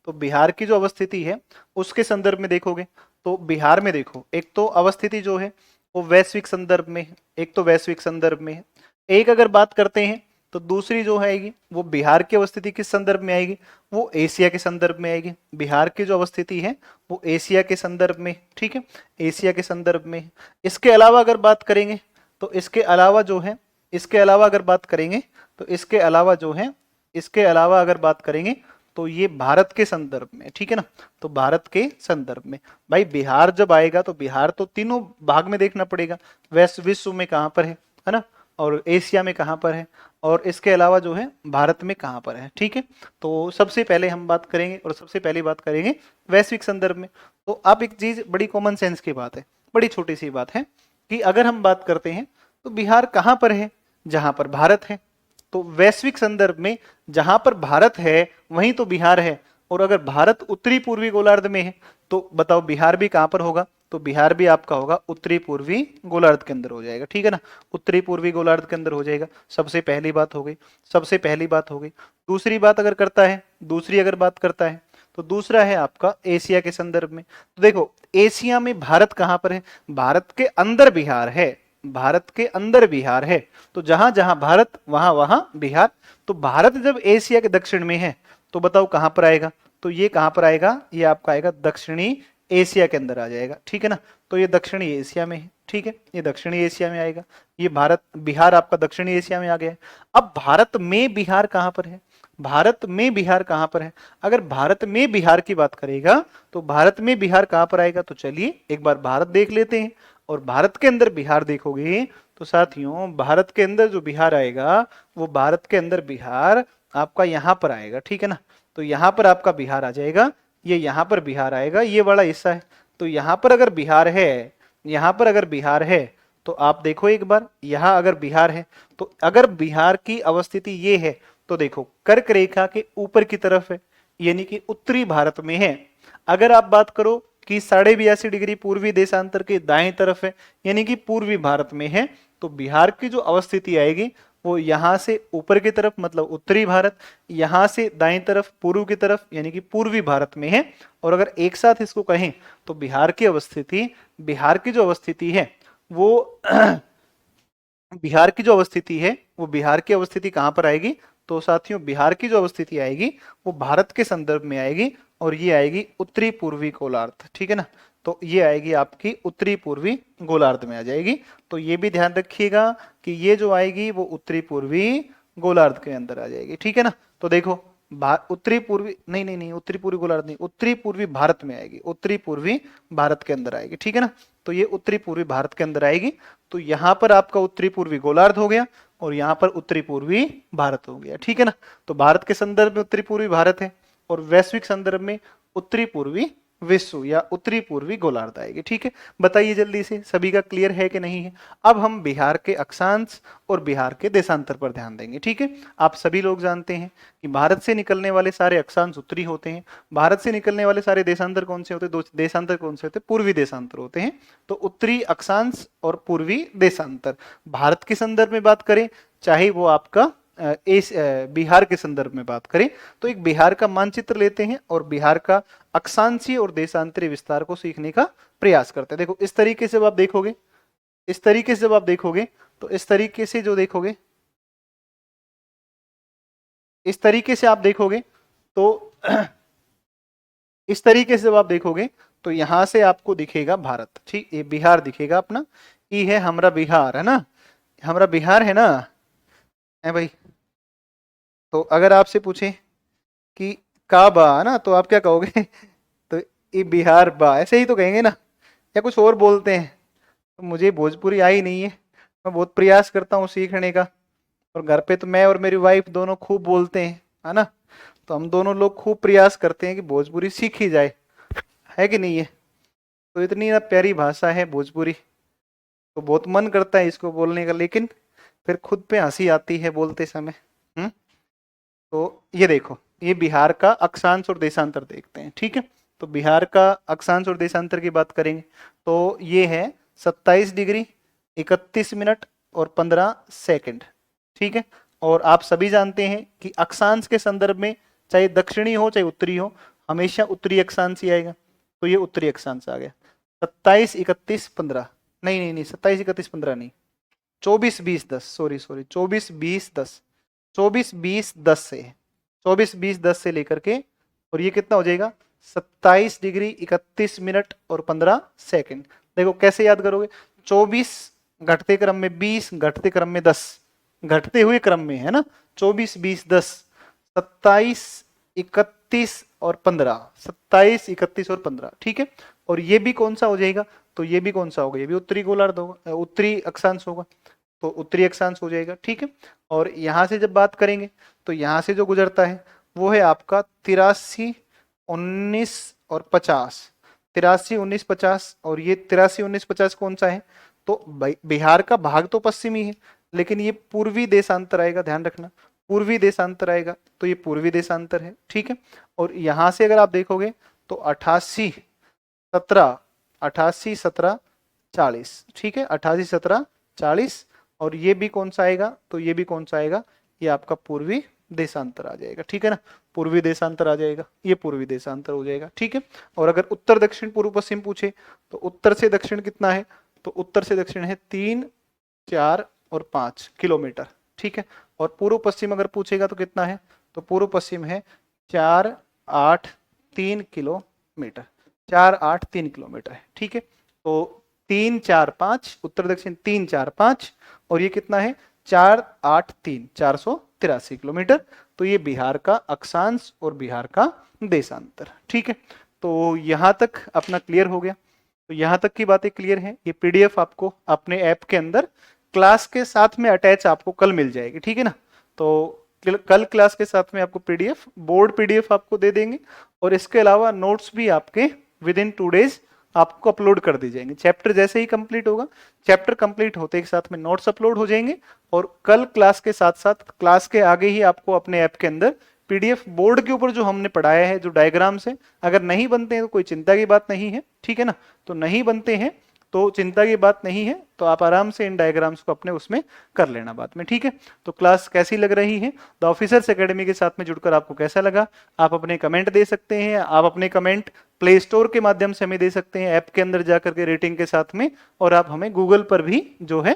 तो बिहार की जो अवस्थिति है उसके संदर्भ में देखोगे, तो बिहार में देखो एक तो अवस्थिति जो है वो वैश्विक संदर्भ में है, एक तो वैश्विक संदर्भ में है, एक अगर बात करते हैं तो दूसरी जो आएगी वो बिहार की अवस्थिति किस संदर्भ में आएगी, वो एशिया के संदर्भ में आएगी। बिहार की जो अवस्थिति है वो एशिया के संदर्भ में, ठीक है, एशिया के संदर्भ में। इसके अलावा अगर बात करेंगे तो इसके अलावा जो है, इसके अलावा अगर बात करेंगे तो इसके अलावा जो है, इसके अलावा अगर बात करेंगे तो ये भारत के संदर्भ में, ठीक है ना, तो भारत के संदर्भ में। भाई बिहार जब आएगा तो बिहार तो तीनों भाग में देखना पड़ेगा, वैश्व विश्व में कहाँ पर है ना, और एशिया में कहाँ पर है, और इसके अलावा जो है भारत में कहाँ पर है, ठीक है। तो सबसे पहले हम बात करेंगे और सबसे पहली बात करेंगे वैश्विक संदर्भ में। तो अब एक चीज बड़ी कॉमन सेंस की बात है, बड़ी छोटी सी बात है कि अगर हम बात करते हैं तो बिहार कहाँ पर है, जहां पर भारत है। तो वैश्विक संदर्भ में जहां पर भारत है वहीं तो बिहार है, और अगर भारत उत्तरी पूर्वी गोलार्ध में है तो बताओ बिहार भी कहां पर होगा, तो बिहार भी आपका होगा उत्तरी पूर्वी गोलार्ध के अंदर हो जाएगा, ठीक है ना। उत्तरी पूर्वी गोलार्ध के अंदर हो जाएगा, सबसे पहली बात हो गई, सबसे पहली बात हो गई। दूसरी बात अगर करता है, दूसरी अगर बात करता है तो दूसरा है आपका एशिया के संदर्भ में। तो देखो एशिया में भारत कहां पर है, भारत के अंदर बिहार है, भारत के अंदर बिहार है, तो जहां जहां भारत वहां वहां बिहार। तो भारत जब एशिया के दक्षिण में है तो बताओ कहां पर आएगा, तो ये कहां पर आएगा, ये आपका आएगा दक्षिणी एशिया के अंदर आ जाएगा, ठीक है ना। तो ये दक्षिणी एशिया में है, ठीक है, ये दक्षिणी एशिया में आएगा। ये भारत बिहार आपका दक्षिणी एशिया में आ गया है। अब भारत में बिहार कहां पर है, भारत में बिहार कहां पर है, अगर भारत में बिहार की बात करेगा तो भारत में बिहार कहां पर आएगा, तो चलिए एक बार भारत देख लेते हैं। और भारत के अंदर बिहार देखोगे तो साथियों भारत के अंदर जो बिहार आएगा वो भारत के अंदर बिहार आपका यहां पर आएगा, ठीक है ना। तो यहां पर आपका बिहार आ जाएगा, ये यहां पर बिहार आएगा, ये वाला हिस्सा है। तो यहां पर अगर बिहार है, यहां पर अगर बिहार है तो आप देखो एक बार, यहां अगर बिहार है तो अगर बिहार की अवस्थिति ये है तो देखो कर्क रेखा के ऊपर की तरफ है, यानी कि उत्तरी भारत में है। अगर आप बात करो कि 82.5 डिग्री पूर्वी देशांतर के दाएं तरफ है, यानी कि पूर्वी भारत में है, तो बिहार की जो अवस्थिति आएगी वो यहां से ऊपर की तरफ मतलब उत्तरी भारत, यहां से दाएं तरफ पूर्व की तरफ यानी कि पूर्वी भारत में है। और अगर एक साथ इसको कहें तो बिहार की अवस्थिति, बिहार की जो अवस्थिति है वो बिहार की जो अवस्थिति है वो बिहार की अवस्थिति कहां पर आएगी, तो साथियों बिहार की जो अवस्थिति आएगी वो भारत के संदर्भ में आएगी और ये आएगी उत्तरी पूर्वी गोलार्ध, ठीक है ना। तो ये आएगी आपकी उत्तरी पूर्वी गोलार्ध में आ जाएगी। तो ये भी ध्यान रखिएगा कि ये जो आएगी वो उत्तरी पूर्वी गोलार्ध के अंदर आ जाएगी, ठीक है ना। तो देखो उत्तरी पूर्वी नहीं नहीं नहीं उत्तरी पूर्वी गोलार्ध नहीं, उत्तरी पूर्वी भारत में आएगी, उत्तरी पूर्वी भारत के अंदर आएगी, ठीक है ना। तो ये उत्तरी पूर्वी भारत के अंदर आएगी। तो यहां पर आपका उत्तरी पूर्वी गोलार्ध हो गया और यहां पर उत्तरी पूर्वी भारत हो गया, ठीक है ना। तो भारत के संदर्भ में उत्तरी पूर्वी भारत है और वैश्विक संदर्भ में उत्तरी पूर्वी विश्व या उत्तरी पूर्वी गोलार्ध आएगी, ठीक है। बताइए जल्दी से सभी का क्लियर है कि नहीं है। अब हम बिहार के अक्षांश और बिहार के देशांतर पर ध्यान देंगे, ठीक है। आप सभी लोग जानते हैं कि भारत से निकलने वाले सारे अक्षांश उत्तरी होते हैं, भारत से निकलने वाले सारे देशांतर कौन से होते हैं, दो देशांतर कौन से होते हैं, पूर्वी देशांतर होते हैं। तो उत्तरी अक्षांश और पूर्वी देशांतर भारत के संदर्भ में बात करें, चाहे वो आपका बिहार के संदर्भ में बात करें, तो एक बिहार का मानचित्र लेते हैं और बिहार का अक्षांशीय और देशांतरी विस्तार को सीखने का प्रयास करते हैं। देखो इस तरीके से जब आप देखोगे, इस तरीके से जब आप देखोगे तो इस तरीके से जो देखोगे, इस तरीके से आप देखोगे तो इस तरीके से जब आप देखोगे तो यहां से आपको दिखेगा भारत, ठीक, ये बिहार दिखेगा अपना, ये है हमारा बिहार, है ना, हमारा बिहार है ना, है भाई। तो अगर आपसे पूछे कि का बा है ना तो आप क्या कहोगे तो ये बिहार बा ऐसे ही तो कहेंगे ना, या कुछ और बोलते हैं। तो मुझे भोजपुरी आई नहीं है, मैं बहुत प्रयास करता हूँ सीखने का, और घर पे तो मैं और मेरी वाइफ दोनों खूब बोलते हैं, है ना। तो हम दोनों लोग खूब प्रयास करते हैं कि भोजपुरी सीखी जाए, है कि नहीं है। तो इतनी ना प्यारी भाषा है भोजपुरी, तो बहुत मन करता है इसको बोलने का, लेकिन फिर खुद पे हंसी आती है बोलते समय। तो ये देखो, ये बिहार का अक्षांश और देशांतर देखते हैं, ठीक है। तो बिहार का अक्षांश और देशांतर की बात करेंगे तो ये है 27 डिग्री 31 मिनट और 15 सेकंड, ठीक है। और आप सभी जानते हैं कि अक्षांश के संदर्भ में चाहे दक्षिणी हो चाहे उत्तरी हो, हमेशा उत्तरी अक्षांश ही आएगा। तो ये उत्तरी अक्षांश आ गया 27 31 15, नहीं नहीं नहीं 27 31 15 नहीं, 24 20 10, सॉरी सॉरी 24 20 10, 24 20 10 से, 24 20 10 से लेकर के, और ये कितना हो जाएगा 27 डिग्री 31 मिनट और 15 सेकंड। देखो कैसे याद करोगे, 24 घटते क्रम में 20, घटते क्रम में 10, घटते हुए क्रम में, है ना, 24 20 10, 27 31 और 15, 27 31 और 15, ठीक है। और ये भी कौन सा हो जाएगा, तो ये भी कौन सा होगा, ये भी उत्तरी गोलार्ध होगा, उत्तरी अक्षांश होगा, तो उत्तरी अक्षांश हो जाएगा, ठीक है। और यहां से जब बात करेंगे तो यहां से जो गुजरता है वो है आपका 83 19 और 50, 83 19 50, और ये 83 19 50 कौन सा है, तो बिहार का भाग तो पश्चिमी है लेकिन ये पूर्वी देशांतर आएगा, ध्यान रखना पूर्वी देशांतर आएगा, तो ये पूर्वी देशांतर है, ठीक है। और यहां से अगर आप देखोगे तो 88 17 88 17 40, ठीक है, 88 17 40। और ये भी कौन सा आएगा, तो ये भी कौन सा आएगा, ये आपका पूर्वी देशांतर आ जाएगा, ठीक है ना, पूर्वी देशांतर आ जाएगा, ये पूर्वी देशांतर हो जाएगा, ठीक है। और अगर उत्तर दक्षिण पूर्व पश्चिम पूछे तो उत्तर से दक्षिण कितना है, तो उत्तर से दक्षिण है 3 4 और 5 किलोमीटर, ठीक है। और पूर्व पश्चिम अगर पूछेगा तो कितना है, तो पूर्व पश्चिम है 4 8 3 किलोमीटर, 4 8 3 किलोमीटर है, ठीक है। तो 3 4 5 उत्तर दक्षिण 3 4 5 और ये कितना है 4 8 3 483 किलोमीटर। तो ये बिहार का अक्षांश और बिहार का देशांतर, ठीक है। तो यहां तक अपना क्लियर हो गया। तो यहां तक की बातें क्लियर हैं। ये पीडीएफ आपको अपने ऐप के अंदर क्लास के साथ में अटैच आपको कल मिल जाएगी, ठीक है ना। तो कल क्लास के साथ में आपको पीडीएफ, बोर्ड पीडीएफ आपको दे देंगे और इसके अलावा नोट्स भी आपके विद इन 2 डेज आपको अपलोड कर दी जाएंगे। चैप्टर जैसे ही कंप्लीट होगा, चैप्टर कंप्लीट होते के साथ में नोट्स अपलोड हो जाएंगे और कल क्लास के साथ साथ क्लास के आगे ही आपको अपने ऐप के अंदर पीडीएफ बोर्ड के ऊपर जो हमने पढ़ाया है, जो डायग्राम्स है, अगर नहीं बनते हैं तो कोई चिंता की बात नहीं है, ठीक है ना। तो नहीं बनते हैं तो चिंता की बात नहीं है, तो आप आराम से इन डायग्राम्स को अपने उसमें कर लेना बाद में, ठीक है। तो क्लास कैसी लग रही है, द ऑफिसर्स एकेडमी के साथ में जुड़कर आपको कैसा लगा, आप अपने कमेंट दे सकते हैं। आप अपने कमेंट प्ले स्टोर के माध्यम से हमें दे सकते हैं, ऐप के अंदर जाकर के रेटिंग के साथ में, और आप हमें गूगल पर भी जो है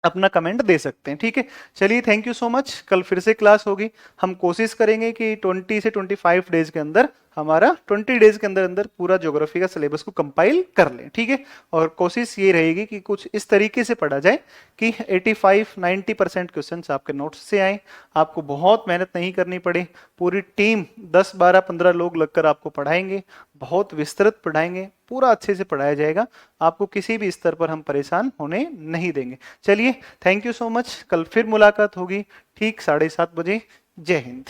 अपना कमेंट दे सकते हैं, ठीक है। चलिए, थैंक यू सो मच। कल फिर से क्लास होगी। हम कोशिश करेंगे कि 20 से 25 डेज के अंदर हमारा 20 डेज के अंदर अंदर पूरा ज्योग्राफी का सिलेबस को कंपाइल कर लें, ठीक है। और कोशिश ये रहेगी कि कुछ इस तरीके से पढ़ा जाए कि 85-90% क्वेश्चन आपके नोट्स से आए, आपको बहुत मेहनत नहीं करनी पड़े। पूरी टीम 10 12 15 लोग लगकर आपको पढ़ाएंगे, बहुत विस्तृत पढ़ाएंगे, पूरा अच्छे से पढ़ाया जाएगा। आपको किसी भी स्तर पर हम परेशान होने नहीं देंगे। चलिए, थैंक यू सो मच। कल फिर मुलाकात होगी ठीक 7:30 बजे। जय हिंद।